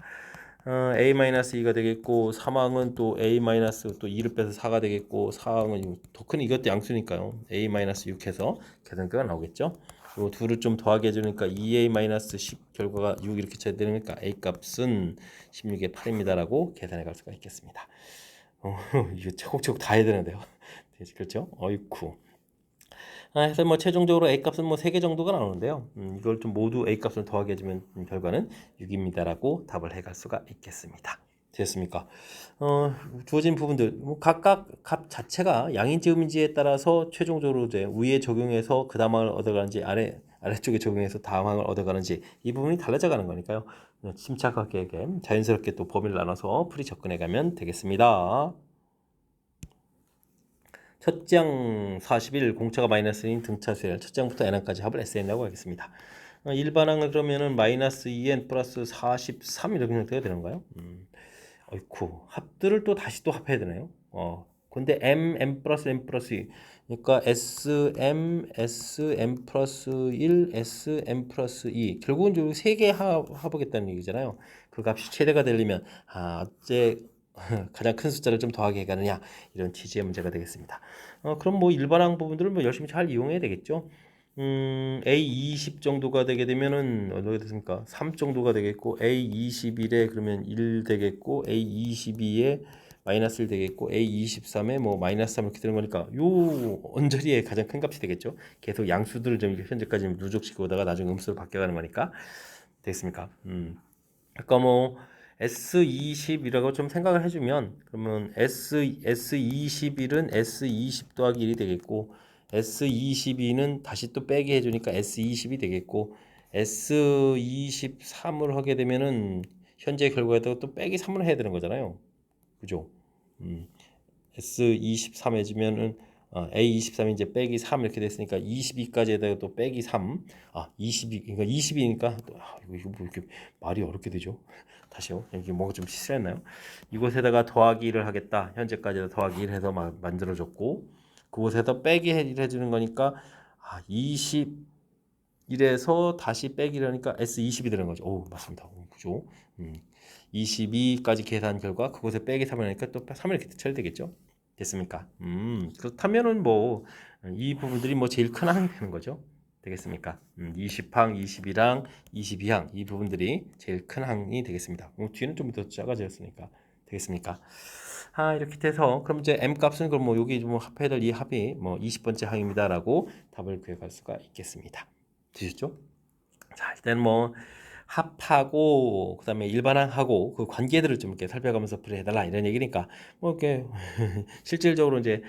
A-2가 되겠고 3항은 또 A- 또 2를 빼서 4가 되겠고 4항은 더 큰 이것도 양수니까요. A-6 해서 계산표가 나오겠죠. 요 둘을 좀 더하게 해주니까 2A-10 결과가 6 이렇게 쳐야 되니까 A 값은 16의 8입니다라고 계산해 갈 수가 있겠습니다. 이거 차곡차곡 다 해야 되는데요. 그렇죠? 어이쿠. 해서 뭐 최종적으로 A 값은 뭐 3개 정도가 나오는데요. 이걸 좀 모두 A 값을 더하게 해주면 결과는 6입니다라고 답을 해갈 수가 있겠습니다. 됐습니까? 주어진 부분들 뭐 각각 값 자체가 양인지 음인지에 따라서 최종적으로 이제 위에 적용해서 그 다음항을 얻어가는지 아래쪽에 적용해서 다음항을 얻어가는지 이 부분이 달라져 가는 거니까요. 침착하게 자연스럽게 또 범위를 나눠서 풀이 접근해 가면 되겠습니다. 첫 장 41 공차가 마이너스인 등차 수열 첫 장부터 n까지 합을 SN이라고 하겠습니다. 일반항을 그러면은 마이너스 2n 플러스 43 이렇게 형태가 되는가요? 어이쿠 합들을 또 다시 또 합해야 되나요? 근데 m 플러스 m 플러스 2 그러니까 m 플러스 1 m 플러스 2 결국은 이 세 개 합하겠다는 얘기잖아요. 그 값이 최대가 되려면 어째 가장 큰 숫자를 좀 더하게 해가느냐 이런 취지의 문제가 되겠습니다. 그럼 뭐 일반항 부분들을 뭐 열심히 잘 이용해야 되겠죠. A20 정도가 되게 되면은 어떻게 됐습니까? 3 정도가 되겠고 A21에 그러면 1 되겠고 A22에 마이너스 1 되겠고 A23에 뭐 마이너스 3 이렇게 되는 거니까 요 언저리에 가장 큰 값이 되겠죠. 계속 양수들을 좀 현재까지 누적시키고 오다가 나중에 음수로 바뀌어가는 거니까 되겠습니까? 아까 뭐 S20이라고 좀 생각을 해주면 그러면 S21은 S20 더하기 1이 되겠고 S22는 다시 또 빼기 해주니까 S20이 되겠고 S23을 하게 되면은 현재 결과에다가 또 빼기 3을 해야 되는 거잖아요. 그죠? S23 해주면은 A23이 이제 빼기 3 이렇게 됐으니까 22까지에다가 또 빼기 3. 22 그러니까 20이니까 이거 뭐 이렇게 말이 어렵게 되죠. 다시요. 이게 뭐가 좀 실수했나요? 이곳에다가 더하기를 하겠다. 현재까지도 더하기 1 해서 만들어줬고 그곳에다 빼기 해주는 거니까 21에서 다시 빼기를 하니까 S20이 되는 거죠. 오, 맞습니다. 그죠? 22까지 계산 결과 그곳에 빼기 3을 하니까 또 3을 이렇게 처리 되겠죠. 됐습니까? 그렇다면은 뭐 이 부분들이 뭐 제일 큰 항이 되는 거죠. 되겠습니까? 20항, 22항, 22항 이 부분들이 제일 큰 항이 되겠습니다. 뒤는 좀 더 작아졌으니까 되겠습니까? 이렇게 돼서 그럼 이제 m 값은 그럼 뭐 여기 뭐 합해야 될 이 합이 뭐 20번째 항입니다라고 답을 구해갈 수가 있겠습니다. 되셨죠? 자, 일단 뭐 합하고 그다음에 일반항하고 그 관계들을 좀 이렇게 살펴가면서 풀이해달라 이런 얘기니까 뭐 이렇게 실질적으로 이제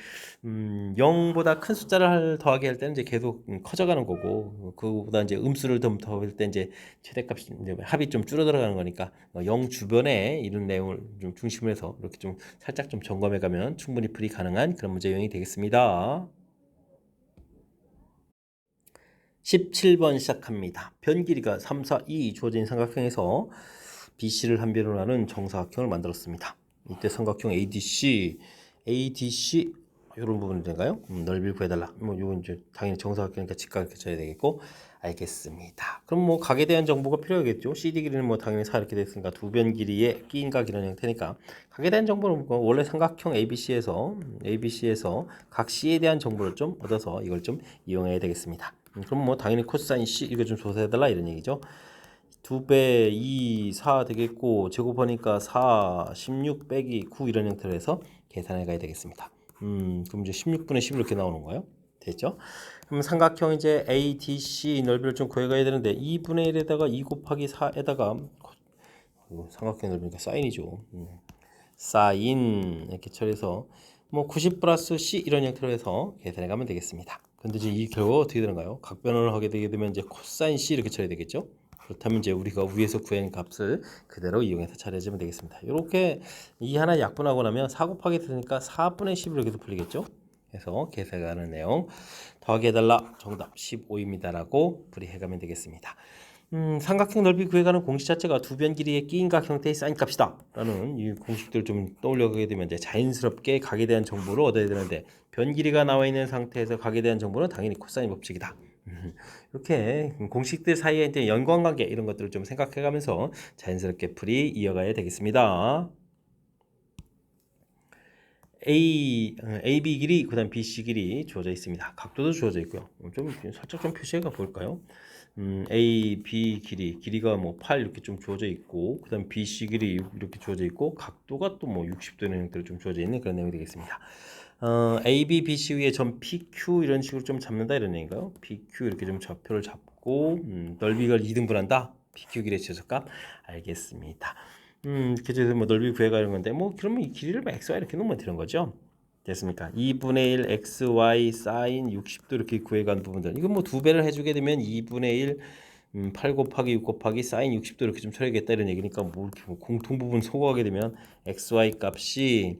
0보다 큰 숫자를 더하기 할 때는 이제 계속 커져가는 거고 그보다 이제 음수를 더 더할 때 이제 최대값이 이제 합이 좀 줄어들어가는 거니까 0 주변에 이런 내용을 좀 중심으로 해서 이렇게 좀 살짝 좀 점검해가면 충분히 풀이 가능한 그런 문제 유형이 되겠습니다. 17번 시작합니다. 변 길이가 3, 4, 2 주어진 삼각형에서 BC를 한 변으로 하는 정사각형을 만들었습니다. 이때 삼각형 ADC 이런 부분인가요? 넓이를 구해달라. 뭐 이건 이제 당연히 정사각형이니까 직각을 쳐야 되겠고 알겠습니다. 그럼 뭐 각에 대한 정보가 필요하겠죠. CD 길이는 뭐 당연히 4 이렇게 됐으니까 두 변 길이의 끼인각 이런 형태니까 각에 대한 정보는 뭐 원래 삼각형 ABC에서 각 C에 대한 정보를 좀 얻어서 이걸 좀 이용해야 되겠습니다. 그럼 뭐 당연히 코사인 C 이거 좀 조사해달라 이런 얘기죠. 2배 2, 4 되겠고 제곱하니까 4, 16 빼기 9 이런 형태로 해서 계산해 가야 되겠습니다. 그럼 이제 16분의 10 이렇게 나오는 거예요. 됐죠? 그럼 삼각형 이제 ADC 넓이를 좀 구해가야 되는데 2분의 1에다가 2 곱하기 4에다가 삼각형 넓이니까 사인이죠. 사인 이렇게 처리해서 뭐 90 플러스 C 이런 형태로 해서 계산해 가면 되겠습니다. 근데 이제 이 결과가 어떻게 되는가요? 각변을 하게 되게 되면 이제 코사인 C 이렇게 처리 되겠죠? 그렇다면 이제 우리가 위에서 구한 값을 그대로 이용해서 처리해주면 되겠습니다. 이렇게 이 하나 약분하고 나면 4 곱하기 되니까 4분의 10 이렇게 풀리겠죠? 그래서 계산하는 내용 더하기 해달라 정답 15입니다라고 풀이해가면 되겠습니다. 삼각형 넓이 구해가는 공식 자체가 두 변 길이의 끼인각 형태의 사인 값이다 라는 이 공식들 좀 떠올려가게 되면 이제 자연스럽게 각에 대한 정보를 얻어야 되는데 변 길이가 나와 있는 상태에서 각에 대한 정보는 당연히 코사인 법칙이다. 이렇게 공식들 사이에 이제 연관관계 이런 것들을 좀 생각해가면서 자연스럽게 풀이 이어가야 되겠습니다. AB 길이 그다음 BC 길이 주어져 있습니다. 각도도 주어져 있고요. 좀 살짝 좀 표시해가 볼까요? AB 길이가 뭐 8 이렇게 좀 주어져 있고 그다음 BC 길이 이렇게 주어져 있고 각도가 또 뭐 60도의 형태로 좀 주어져 있는 그런 내용이 되겠습니다. AB, BC 위에 점 PQ 이런 식으로 좀 잡는다 이런 얘기인가요? PQ 이렇게 좀 좌표를 잡고 넓이가 2등분한다. PQ 길이의 최소값 알겠습니다. 이렇게 해서 뭐 넓이 구해가는 건데 뭐 그러면 이 길이를 뭐 XY 이렇게 놓으면 되는 거죠. 됐습니까? 2분의 1 XY 사인 60도 이렇게 구해간 부분들 이건 뭐 두 배를 해주게 되면 2분의 1 8 곱하기 6 곱하기 사인 60도 이렇게 좀 처리하겠다 이런 얘기니까 뭐 이렇게 뭐 공통 부분 소거하게 되면 XY 값이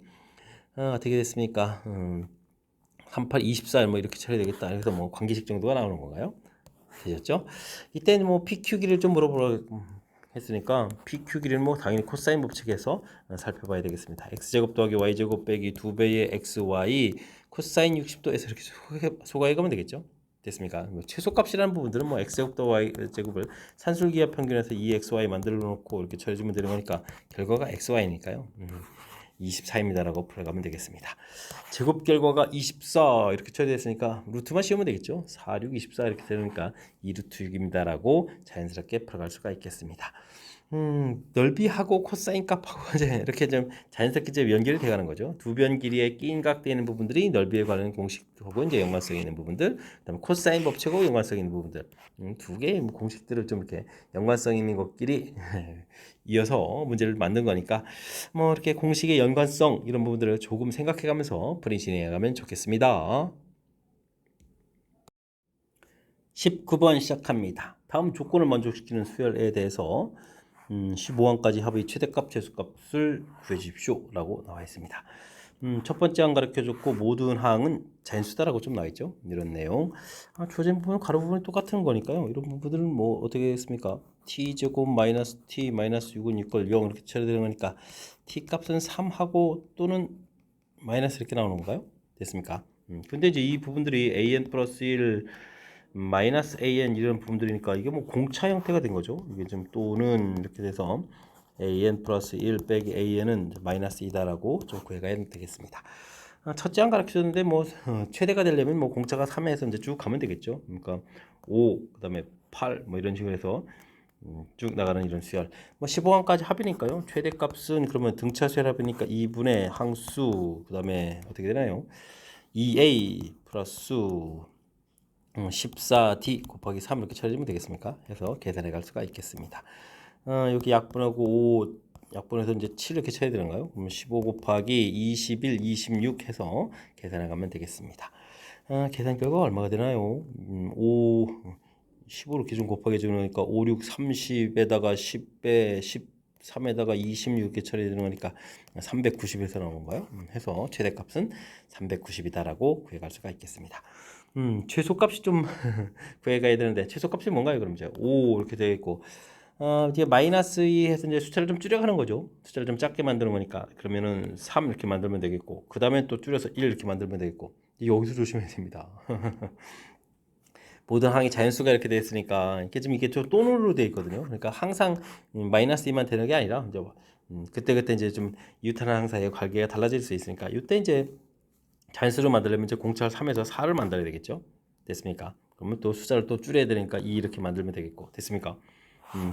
어떻게 됐습니까? 38, 24 뭐 이렇게 처리 되겠다. 그래서 뭐 관계식 정도가 나오는 건가요? 되셨죠? 이때는 뭐 PQ 길이를 좀 물어보라 했으니까 PQ 길이는 뭐 당연히 코사인 법칙에서 살펴봐야 되겠습니다. x제곱 더하기 y제곱 빼기 2배의 xy 코사인 60도에서 이렇게 소가해 가면 되겠죠? 됐습니까? 뭐 최소값이라는 부분들은 뭐 x제곱 더하기 y제곱을 산술기하 평균에서 2xy 만들어 놓고 이렇게 처리해주면 되는 거니까 결과가 xy니까요. 24입니다라고 풀어가면 되겠습니다. 제곱 결과가 24 이렇게 처리됐으니까 루트만 씌우면 되겠죠. 4, 6, 24 이렇게 되니까 2루트 6입니다라고 자연스럽게 풀어갈 수가 있겠습니다. 넓이하고 코사인 값하고 이제 이렇게 좀 자연스럽게 이제 연결이 돼가는 거죠. 두 변 길이에 끼인각되는 부분들이 넓이에 관한 공식하고 이제 연관성이 있는 부분들, 그다음에 코사인 법칙하고 연관성 있는 부분들, 두 개의 공식들을 좀 이렇게 연관성 있는 것끼리 이어서 문제를 만든 거니까 뭐 이렇게 공식의 연관성 이런 부분들을 조금 생각해가면서 풀이 진행해가면 좋겠습니다. 19번 시작합니다. 다음 조건을 만족시키는 수열에 대해서 15항까지 합의 최대값, 최소값을 구해주십시오 라고 나와 있습니다. 첫 번째 항 가르쳐줬고 모든 항은 자연수다라고 좀 나와 있죠. 이런 내용. 조제 부분, 가로 부분이 똑같은 거니까요. 이런 부분들은 뭐 어떻게 되겠습니까? t제곱 마이너스 t 마이너스 6은 이퀄 0 이렇게 처리되는 거니까 t 값은 3하고 또는 마이너스 이렇게 나오는 건가요? 됐습니까? 근데 이제 이 부분들이 an 플러스 1 마이너스 an 이런 부분들이니까 이게 뭐 공차 형태가 된 거죠. 이게 좀 또는 이렇게 돼서 an 플러스 1 빼기 an은 마이너스 2다라고 좀 구해가야 되겠습니다. 첫째 항 가르쳐줬는데 뭐 최대가 되려면 뭐 공차가 3에서 이제 쭉 가면 되겠죠. 그러니까 5 그다음에 8 뭐 이런 식으로 해서 쭉 나가는 이런 수열. 뭐 15항까지 합이니까요. 최대값은 그러면 등차 수열 합이니까 2분의 항수 그다음에 어떻게 되나요? 2a 플러스 14d 곱하기 3 이렇게 처리하면 되겠습니까? 해서 계산해 갈 수가 있겠습니다. 여기 약분하고 5 약분해서 이제 7 이렇게 쳐야 되는가요? 그러면 15 곱하기 21, 26 해서 계산해 가면 되겠습니다. 계산 결과 얼마가 되나요? 5 15로 기준 곱하기 해주니까 5, 6, 30에다가 10배 13에다가 26 이렇게 처리되는 거니까 390에서 나온 건가요? 해서 최대값은 390이다라고 구해갈 수가 있겠습니다. 최소값이 좀 구해가야 되는데 최소값이 뭔가요? 그럼 이제 5 이렇게 되어 있고 이제 마이너스 2 해서 이제 숫자를 좀 줄여가는 거죠. 숫자를 좀 작게 만드는 거니까 그러면은 3 이렇게 만들면 되겠고 그 다음에 또 줄여서 1 이렇게 만들면 되겠고 여기서 조심해야 됩니다. 모든 항이 자연수가 이렇게 되어 있으니까 이게 좀 또노로 되어 있거든요. 그러니까 항상 마이너스 2만 되는 게 아니라 이제 그때 이제 좀 이웃하는 항 사이의 관계가 달라질 수 있으니까 이때 이제 자연수로 만들려면 이제 공차를 3에서 4를 만들어야 되겠죠. 됐습니까? 그러면 또 숫자를 또 줄여야 되니까 2 이렇게 만들면 되겠고 됐습니까?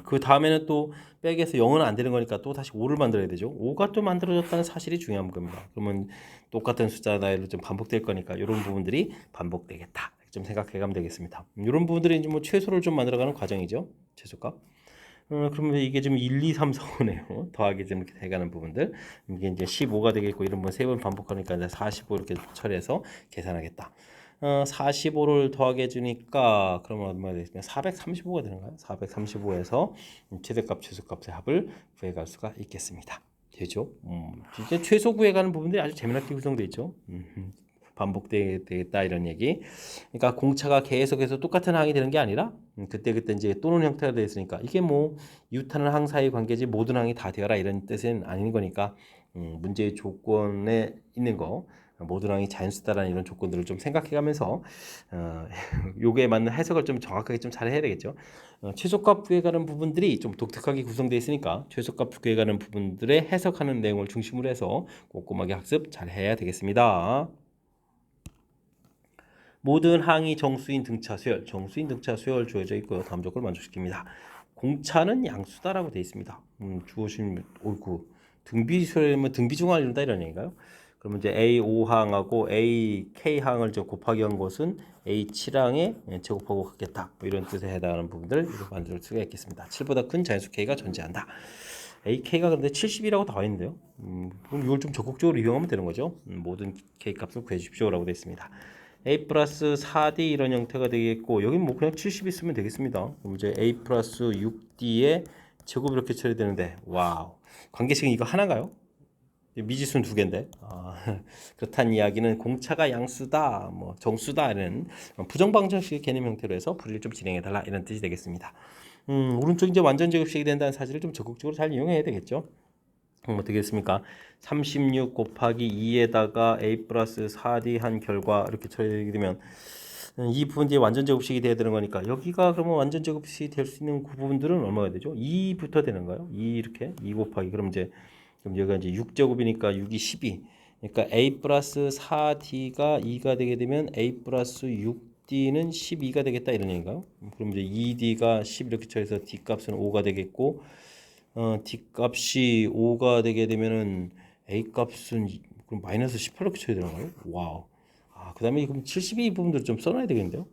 그 다음에는 또 백에서 0은 안 되는 거니까 또 다시 5를 만들어야 되죠. 5가 또 만들어졌다는 사실이 중요한 겁니다. 그러면 똑같은 숫자 나이로 좀 반복될 거니까 이런 부분들이 반복되겠다. 좀 생각해 가면 되겠습니다. 이런 부분들이 이제 뭐 최소를 좀 만들어가는 과정이죠. 최소값. 그러면 이게 좀 1, 2, 3, 4, 5네요. 더하기 좀 이렇게 돼가는 부분들. 이게 이제 15가 되겠고 이런 번 세 번 반복하니까 이제 45 이렇게 처리해서 계산하겠다. 45를 더하게 해주니까 그러면 얼마가 되겠습니까? 435가 되는가요? 435에서 최대값, 최소값의 합을 구해갈 수가 있겠습니다. 되죠? 이제 최소 구해가는 부분들이 아주 재미나게 구성되어 있죠. 반복되겠다 이런 얘기. 그러니까 공차가 계속해서 똑같은 항이 되는 게 아니라 그때 이제 또는 형태가 되어 있으니까 이게 뭐 이웃하는 항 사이 관계지 모든 항이 다 되어라 이런 뜻은 아닌 거니까 문제의 조건에 있는 거 모든 항이 자연수다라는 이런 조건들을 좀 생각해가면서 요거에 맞는 해석을 좀 정확하게 좀 잘 해야 되겠죠. 최소값 구해가는 부분들이 좀 독특하게 구성되어 있으니까 최소값 구해가는 부분들의 해석하는 내용을 중심으로 해서 꼼꼼하게 학습 잘 해야 되겠습니다. 모든 항이 정수인 등차 수열, 정수인 등차 수열 주어져 있고요. 다음 조건을 만족시킵니다. 공차는 양수다라고 되어 있습니다. 주어진 옳고 등비 수열이면 등비 중앙을 이룬다 이런 얘기인가요? 그러면 이제 A5항하고 AK항을 곱하기 한 것은 A7항에 제곱하고 같겠다. 뭐 이런 뜻에 해당하는 부분들 이렇게 만들 수가 있겠습니다. 7보다 큰 자연수 K가 존재한다. AK가 그런데 70이라고 나와 있는데요. 그럼 이걸 좀 적극적으로 이용하면 되는 거죠. 모든 K 값을 구해 주십시오라고 되어 있습니다. A 플러스 4D 이런 형태가 되겠고 여기 뭐 그냥 70 있으면 되겠습니다. 그럼 이제 A 플러스 6D의 제곱 이렇게 처리되는데 와우 관계식은 이거 하나인가요? 미지수는 두 개인데 그렇다는 이야기는 공차가 양수다 뭐 정수다는 부정방정식의 개념 형태로 해서 풀이를 좀 진행해달라 이런 뜻이 되겠습니다. 오른쪽 이제 완전 제곱식이 된다는 사실을 좀 적극적으로 잘 이용해야 되겠죠. 어떻게 했습니까? 36 곱하기 2에다가 a 플러스 4d 한 결과 이렇게 처리되게 되면 이 부분이 완전 제곱식이 돼야 되는 거니까 여기가 그러면 완전 제곱식이 될 수 있는 그 부분들은 얼마가 되죠? 2부터 되는가요? 2 이렇게 2 곱하기 그럼 여기가 이제 6제곱이니까 6이 12 그러니까 a 플러스 4d가 2가 되게 되면 a 플러스 6d는 12가 되겠다 이런 얘기인가요? 그럼 이제 2d가 10 이렇게 쳐서 d 값은 5가 되겠고 D 값이 5가 되게 되면은 A 값은 그럼 마이너스 18 이렇게 쳐야 되나요? 와우. 그 다음에 그럼 72 부분들 좀 써놔야 되겠는데요?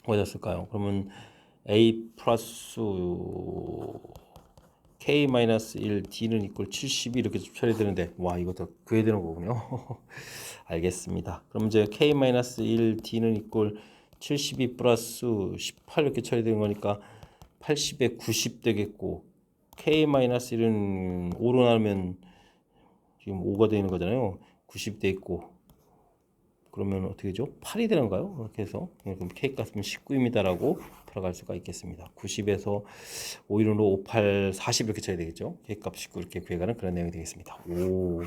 어디다 쓸까요? 그러면 A 플러스 K 마이너스 1 D는 이꼴 72 이렇게 처리해야 되는데 와 이것도 구해야 되는 거군요. 알겠습니다. 그럼 이제 K 마이너스 1 D는 이꼴 72 플러스 18 이렇게 처리되는 거니까 80에 90 되겠고 K-1은 5로 나누면 지금 5가 되는 거잖아요. 90 돼 있고 그러면 어떻게 되죠? 8이 되는가요? 이렇게 해서 그럼 K 값은 19입니다라고 풀어갈 수가 있겠습니다. 90에서 5, 1으로 5, 8, 40 이렇게 쳐야 되겠죠? K 값 19 이렇게 구해가는 그런 내용이 되겠습니다. 오,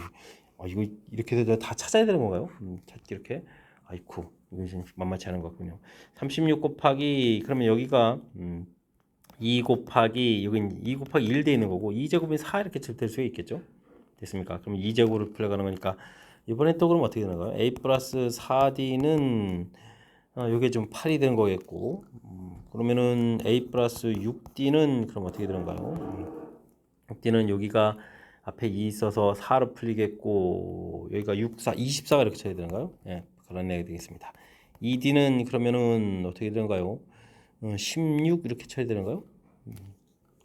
이거 이렇게 되죠? 다 찾아야 되는 건가요? 찾기 이렇게. 아이쿠, 이거 좀 만만치 않은 것 같군요. 36 곱하기 그러면 여기가 2 곱하기 여긴 2 곱하기 1 돼 있는 거고 2제곱이 4 이렇게 될 수가 있겠죠? 됐습니까? 그럼 2제곱을 풀어가는 거니까 이번에 또 그럼 어떻게 되는 거예요? A 플러스 4D는 요게 좀 8이 되는 거겠고 그러면은 A 플러스 6D는 그럼 어떻게 되는가요? 6D는 여기가 앞에 2 있어서 4로 풀리겠고 여기가 6, 4, 24가 이렇게 쳐야 되는가요? 예, 그런 내용이 되겠습니다. 2D는 그러면은 어떻게 되는가요? 16 이렇게 쳐야 되는가요?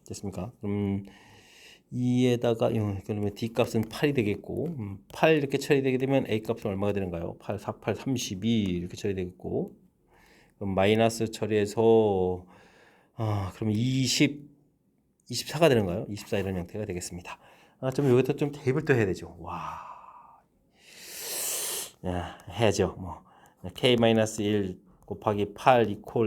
됐습니까? 그럼 2에다가 그러면 D 값은 8이 되겠고 8 이렇게 처리되게 되면 A 값은 얼마가 되는가요? 8, 4, 8, 32 이렇게 처리되겠고 그럼 마이너스 처리해서 그럼 20, 24가 되는가요? 24 이런 형태가 되겠습니다. 좀 여기서 좀 대입을 또 해야 되죠. 와, 해야죠. 뭐 K-1 곱하기 8 이퀄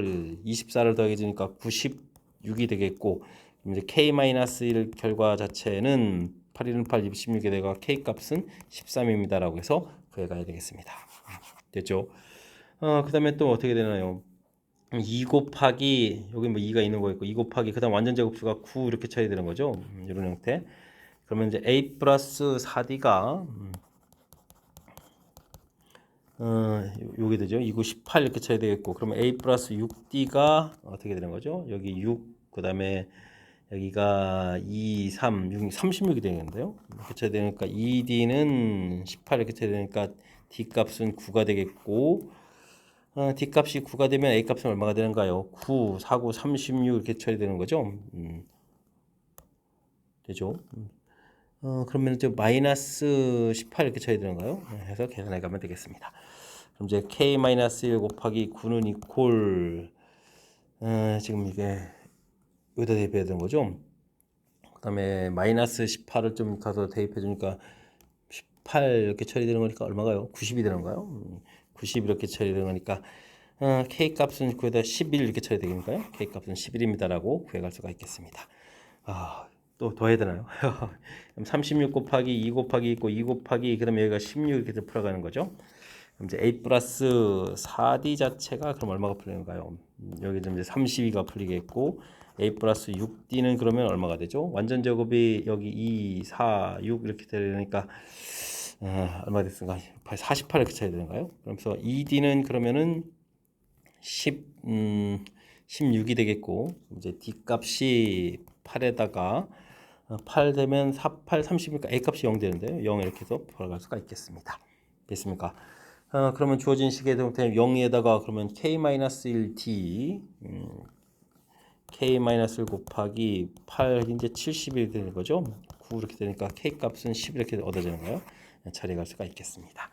24를 더해 주니까 96이 되겠고 이제 K-1 결과 자체는 8, 1은 8, 16에 대가 K 값은 13입니다라고 해서 구해가야 되겠습니다. 됐죠? 그 다음에 또 어떻게 되나요? 2 곱하기 여기 뭐 2가 있는 거있고 2 곱하기 그 다음 완전 제곱수가 9 이렇게 쳐야 되는 거죠. 이런 형태. 그러면 이제 A 플러스 4D가 요게 되죠. 2구 18 이렇게 쳐야 되겠고 그러면 A 플러스 6D가 어떻게 되는 거죠? 여기 6 그 다음에 여기가 2, 3, 6, 36이 되겠는데요. 이렇게 쳐야 되니까 2D는 18 이렇게 쳐야 되니까 D 값은 9가 되겠고 D 값이 9가 되면 A 값은 얼마가 되는가요? 9, 4, 9, 36 이렇게 쳐야 되는 거죠. 되죠. 그러면 이제 마이너스 18 이렇게 쳐야 되는가요? 해서 계산해 가면 되겠습니다. 그럼 이제 K-1 곱하기 9는 이퀄 지금 이게 여기다 대입해야 되는 거죠. 그 다음에 마이너스 18을 좀 가서 대입해 주니까 18 이렇게 처리되는 거니까 얼마가요? 90이 되는 거요? 90 이렇게 처리되는 거니까 K 값은 거기다 11 이렇게 처리 되니까요. K 값은 11입니다라고 구해갈 수가 있겠습니다. 또 더 해야 되나요? 그럼 36 곱하기 2 곱하기 있고 2 곱하기 그다음에 여기가 16 이렇게 풀어가는 거죠. 그럼 이제 A 플러스 4D 자체가 그럼 얼마가 풀리는가요? 여기 좀 이제 32가 풀리겠고 A 플러스 6D는 그러면 얼마가 되죠? 완전 제곱이 여기 2, 4, 6 이렇게 되니까 얼마 됐을까? 48 이렇게 쳐야 되는가요? 그러면서 2D는 그러면은 16이 되겠고 이제 D 값이 8에다가 8 되면 4, 8, 30이니까 A 값이 0 되는데요. 0 이렇게 해서 풀어갈 수가 있겠습니다. 됐습니까? 그러면 주어진 식의 형태 0에다가 그러면 K-1D K-1 곱하기 8 이제 70이 되는 거죠. 9 이렇게 되니까 K 값은 10 이렇게 얻어지는 거예요. 처리할 수가 있겠습니다.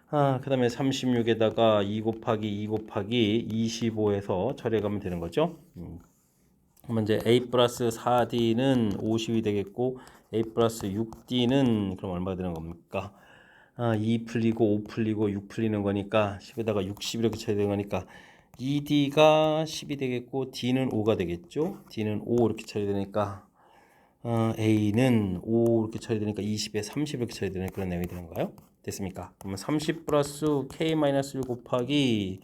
그 다음에 36에다가 2 곱하기 2 곱하기 25에서 처리해 가면 되는 거죠. 그러면 이제 A 플러스 4D는 50이 되겠고 A 플러스 6D는 그럼 얼마가 되는 겁니까? 2 풀리고 5 풀리고 6 풀리는 거니까 10에다가 60 이렇게 쳐야 되는 거니까 2D가 10이 되겠고 D는 5가 되겠죠. D는 5 이렇게 쳐야 되니까 A는 5 이렇게 쳐야 되니까 20에 30 이렇게 쳐야 되는 그런 내용이 되는가요? 됐습니까? 그러면 30 플러스 K-1 곱하기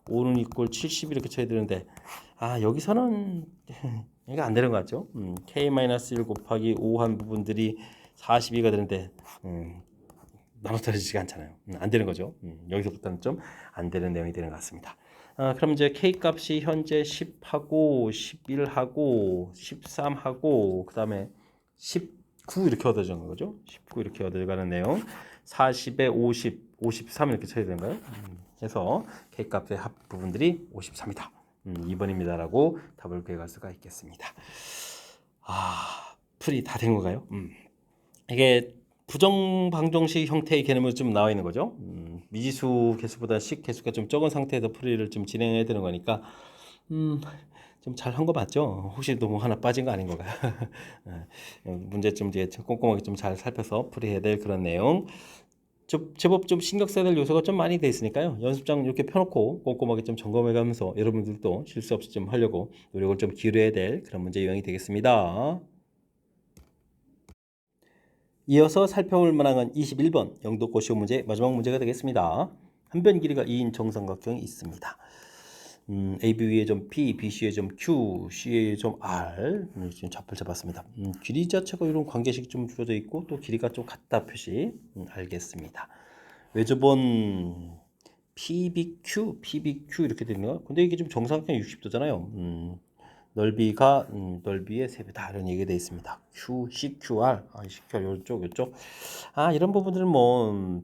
5는 이꼴 70 이렇게 쳐야 되는데 여기서는 이게 안 되는 것 같죠? K-1 곱하기 5 한 부분들이 42가 되는데 나눠떨어지지가 않잖아요. 안 되는 거죠. 여기서부터는 좀 안 되는 내용이 되는 것 같습니다. 그럼 이제 K 값이 현재 10하고 11하고 13하고 그 다음에 19 이렇게 얻어지는 거죠. 19 이렇게 얻어가는 내용 40에 50, 53 이렇게 쳐야 되는가요? 해서 K 값의 합 부분들이 53이다. 2번입니다라고 답을 구해갈 수가 있겠습니다. 풀이 다 된 건가요? 이게 부정방정식 형태의 개념으로 좀 나와 있는 거죠. 미지수 개수보다 식 개수가 좀 적은 상태에서 풀이를 좀 진행해야 되는 거니까 좀 잘한 거 맞죠? 혹시 너무 하나 빠진 거 아닌 건가요? 문제점 뒤에 꼼꼼하게 좀 잘 살펴서 풀이해야 될 그런 내용. 좀 제법 좀 신경 써야 될 요소가 좀 많이 돼 있으니까요. 연습장 이렇게 펴놓고 꼼꼼하게 좀 점검해 가면서 여러분들도 실수 없이 좀 하려고 노력을 좀 기울여야 될 그런 문제 유형이 되겠습니다. 이어서 살펴볼 만한 건 21번 영도고 시험 문제 마지막 문제가 되겠습니다. 한 변 길이가 2인 정삼각형이 있습니다. AB 위에 점 P, BC에 점 Q, C에 점 R 지금 좌표를 잡았습니다. 길이 자체가 이런 관계식이 좀 주어져 있고 또 길이가 좀 같다 표시 알겠습니다. 외접원 PBQ 이렇게 되네요. 근데 이게 좀 정삼각형 60도잖아요. 넓이가 넓이의 3배다 이런 얘기가 되어 있습니다. Q, CQR, CQR 요쪽. 이런 부분들은 뭐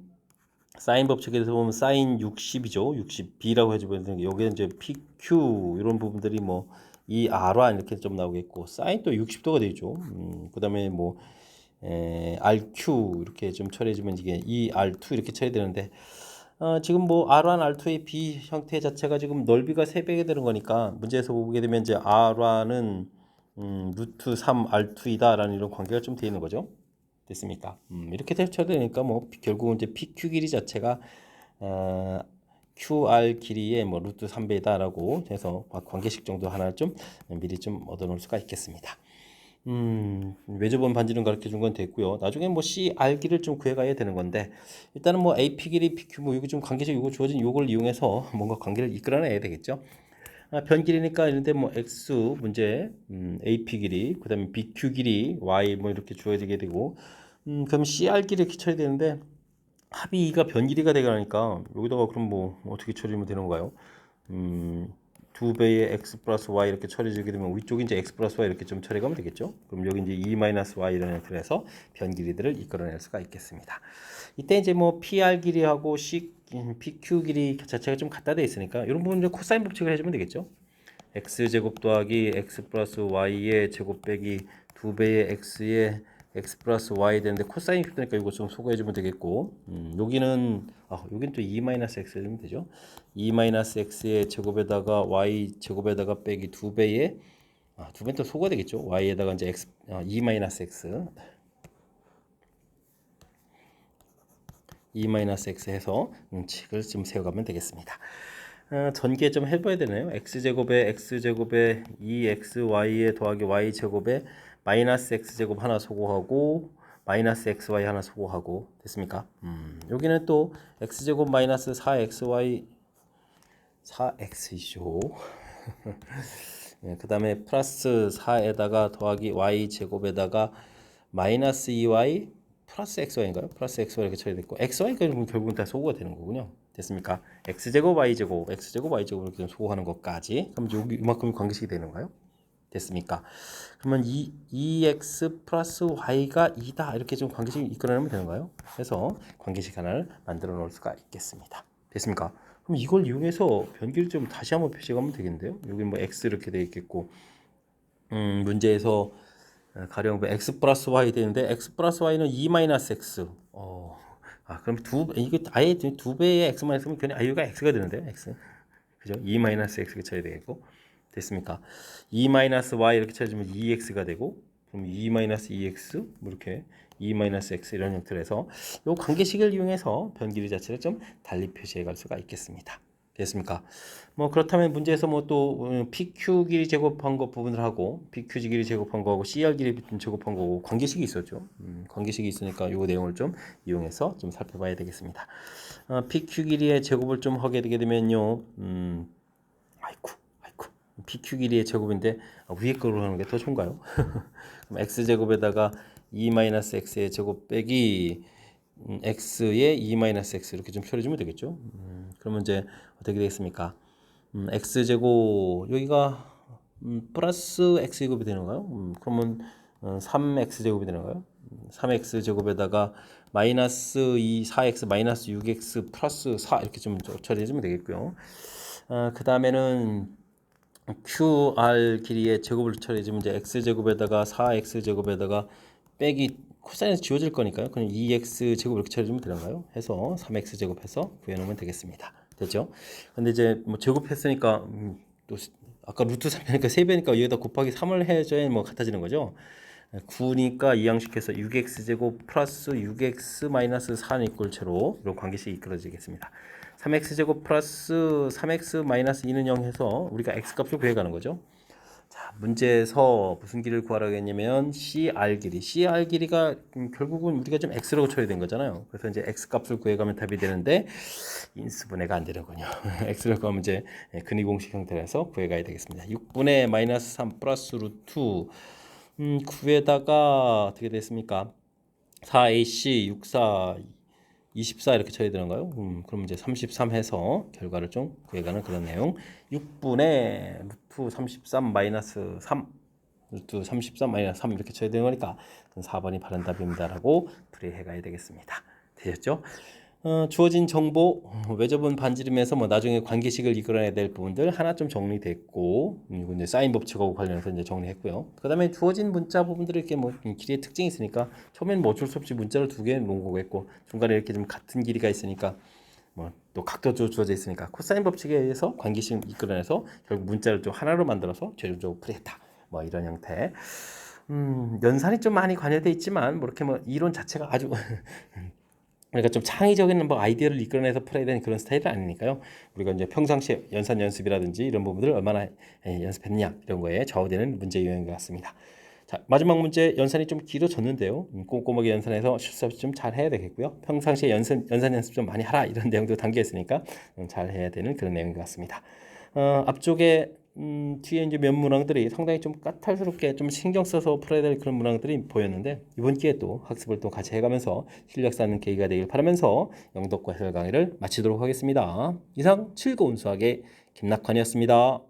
사인 법칙에서 보면 사인 60이죠. 60B라고 해주면 여기는 이제 PQ 이런 부분들이 뭐 이 R1 이렇게 좀 나오겠고 사인 또 60도가 되죠. 그다음에 뭐 RQ 이렇게 좀 처리해주면 이게 ER2 이렇게 처리되는데 지금 뭐 R1, R2의 B 형태 자체가 지금 넓이가 3배가 되는 거니까 문제에서 보게 되면 이제 R1은 루트 3 R2이다 라는 이런 관계가 좀 되어 있는 거죠. 됐습니까? 이렇게 쳐야 되니까 뭐 결국은 이제 PQ 길이 자체가 QR 길이의 뭐 루트 3배다라고 해서 관계식 정도 하나 좀 미리 좀 얻어놓을 수가 있겠습니다. 외접원 반지름 가르쳐 준 건 됐고요. 나중에 뭐 CR 길이를 좀 구해가야 되는 건데 일단은 뭐 AP 길이, PQ 뭐 이거 좀 관계식 이거 주어진 요걸 이용해서 뭔가 관계를 이끌어내야 되겠죠. 변 길이니까 이런데 뭐 X 문제, AP 길이, 그다음에 BQ 길이, Y 뭐 이렇게 주어지게 되고, 그럼 CR 길이 이렇게 쳐야 되는데 합이 2가 변 길이가 되니까 여기다가 그럼 뭐 어떻게 처리하면 되는 건가요? 2배의 x 플러스 y 이렇게 처리되게 되면 위쪽이 이제 x 플러스 y 이렇게 좀 처리가면 되겠죠. 그럼 여기 이제 e 마이너스 y 이런 형태로 해서 변 길이들을 이끌어낼 수가 있겠습니다. 이때 이제 뭐 PR 길이하고 PQ 길이 자체가 좀 갖다 돼 있으니까 이런 부분은 코사인 법칙을 해주면 되겠죠. x 제곱 더하기 x 플러스 y의 제곱 빼기 2배의 x의 x 플러스 y 되는데 코사인 fic되니까 이거 좀 소거해주면 되겠고 여기는 또 2 마이너스 x 해주면 되죠. 2 마이너스 x의 제곱에다가 y 제곱에다가 빼기 2배의 2배는 또 소거가 되겠죠. y에다가 이제 x 2 마이너스 x 2 마이너스 x 해서 칙을 좀 세워가면 되겠습니다. 전개 좀 해봐야 되나요? x제곱에 2xy에 더하기 y제곱에 마이너스 x제곱 하나 소거하고 마이너스 xy 하나 소거하고 됐습니까? 여기는 또 x제곱 마이너스 4xy 4x이죠. 그 다음에 플러스 4에다가 더하기 y제곱에다가 마이너스 2y 플러스 xy인가요? 플러스 xy 이렇게 처리됐고 xy가 결국은 다 소거가 되는 거군요. 됐습니까? x제곱 y제곱 이렇게 좀 소거하는 것까지 그럼 여기 이만큼 관계식이 되는가요? 됐습니까? 그러면 2x 플러스 y가 2다 이렇게 좀 관계식 이끌어내면 되는가요? 그래서 관계식 하나를 만들어 놓을 수가 있겠습니다. 됐습니까? 그럼 이걸 이용해서 변기를 좀 다시 한번 표시하면 되겠는데요? 여기 뭐 x 이렇게 돼 있겠고 문제에서 가령 x 플러스 y 되는데 x 플러스 y는 2 마이너스 x 그럼 이거 아예 2배의 x 마이너스면 그냥 이유가 x가 되는데요 x 그죠? 2 마이너스 x가 쳐야 되겠고 됐습니까? 2 마이너스 y 이렇게 쳐주면 2x가 되고 그럼 2 마이너스 2x 뭐 이렇게 2 마이너스 x 이런 형태로 해서 이 관계식을 이용해서 변 길이 자체를 좀 달리 표시해 갈 수가 있겠습니다. 됐습니까? 뭐 그렇다면 문제에서 뭐 또 PQ 길이 제곱한 거 부분을 하고 PQ 길이 제곱한 거하고 CR 길이 제곱한 거고 관계식이 있었죠. 관계식이 있으니까 이 내용을 좀 이용해서 좀 살펴봐야 되겠습니다. PQ 길이의 제곱을 좀 하게 되게 되면요. 아이쿠 PQ 길이의 제곱인데 위에 거로 하는 게 더 좋은가요? 그럼 x제곱에다가 2-x의 제곱 빼기 x의 2-x 이렇게 좀 처리해주면 되겠죠. 그러면 이제 어떻게 되겠습니까? x제곱 여기가 플러스 x제곱이 되는가요? 그러면 3x제곱이 되는가요? 3x제곱에다가 마이너스 4x 마이너스 6x 플러스 4 이렇게 좀 처리해주면 되겠고요. 그 다음에는 QR 길이의 제곱을 처리해주면 이제 x제곱에다가 4x제곱에다가 빼기 코사인에서 지워질 거니까요. 그냥 2x 제곱 이렇게 처리해주면 되는가요? 해서 3x 제곱해서 구해놓으면 되겠습니다. 됐죠? 근데 이제 뭐 제곱했으니까 또 아까 루트 3배니까 3배니까 여기다 곱하기 3을 해줘야 뭐 같아지는 거죠. 9니까 이항식해서 6x 제곱 플러스 6x 마이너스 4는 이꼴 채로 이런 관계식이 이끌어지겠습니다. 3x 제곱 플러스 3x 마이너스 2는 0 해서 우리가 x 값을 구해가는 거죠. 자, 문제에서 무슨 길이를 구하라고 했냐면 CR 길이. CR 길이가 결국은 우리가 좀 x라고 쳐야 된 거잖아요. 그래서 이제 x 값을 구해가면 답이 되는데 인수분해가 안 되는군요. x를 구하면 이제 근위 공식 형태로 해서 구해가야 되겠습니다. 6분의 마이너스 3 플러스 루트 9에다가 어떻게 됐습니까? 4ac 64 24 이렇게 쳐야 되는가요? 그럼 이제 33 해서 결과를 좀 구해가는 그런 내용. 6분의 루트 33 마이너스 3 루트 33 마이너스 3 이렇게 쳐야 되는 거니까 4번이 바른 답입니다라고 풀이해 가야 되겠습니다. 되셨죠? 주어진 정보 외접은 반지름에서 뭐 나중에 관계식을 이끌어내야 될 부분들 하나 좀 정리됐고 이제 사인 법칙하고 관련해서 이제 정리했고요. 그다음에 주어진 문자 부분들이 이렇게 뭐 길이의 특징이 있으니까 처음에는 뭐 어쩔 수 없이 문자를 두 개 놓은 거겠고 중간에 이렇게 좀 같은 길이가 있으니까 뭐 또 각도 주어져 있으니까 코사인 법칙에 의해서 관계식 이끌어내서 결국 문자를 좀 하나로 만들어서 최종적으로 풀이했다. 뭐 이런 형태. 연산이 좀 많이 관여돼 있지만 뭐 이렇게 뭐 이론 자체가 아주 그러니까 좀 창의적인 뭐 아이디어를 이끌어내서 풀어야 되는 그런 스타일은 아니니까요. 우리가 이제 평상시에 연산 연습이라든지 이런 부분들을 얼마나 연습했느냐 이런 거에 좌우되는 문제 유형인 것 같습니다. 자, 마지막 문제 연산이 좀 길어졌는데요. 꼼꼼하게 연산해서 실수 없이 좀 잘 해야 되겠고요. 평상시에 연산 연습 좀 많이 하라 이런 내용도 담겨 있으니까 잘 해야 되는 그런 내용인 것 같습니다. 앞쪽에 뒤에 이제 몇 문항들이 상당히 좀 까탈스럽게 좀 신경 써서 풀어야 될 그런 문항들이 보였는데 이번 기회에 또 학습을 또 같이 해가면서 실력 쌓는 계기가 되길 바라면서 영덕과 해설 강의를 마치도록 하겠습니다. 이상 즐거운 수학의 김낙환이었습니다.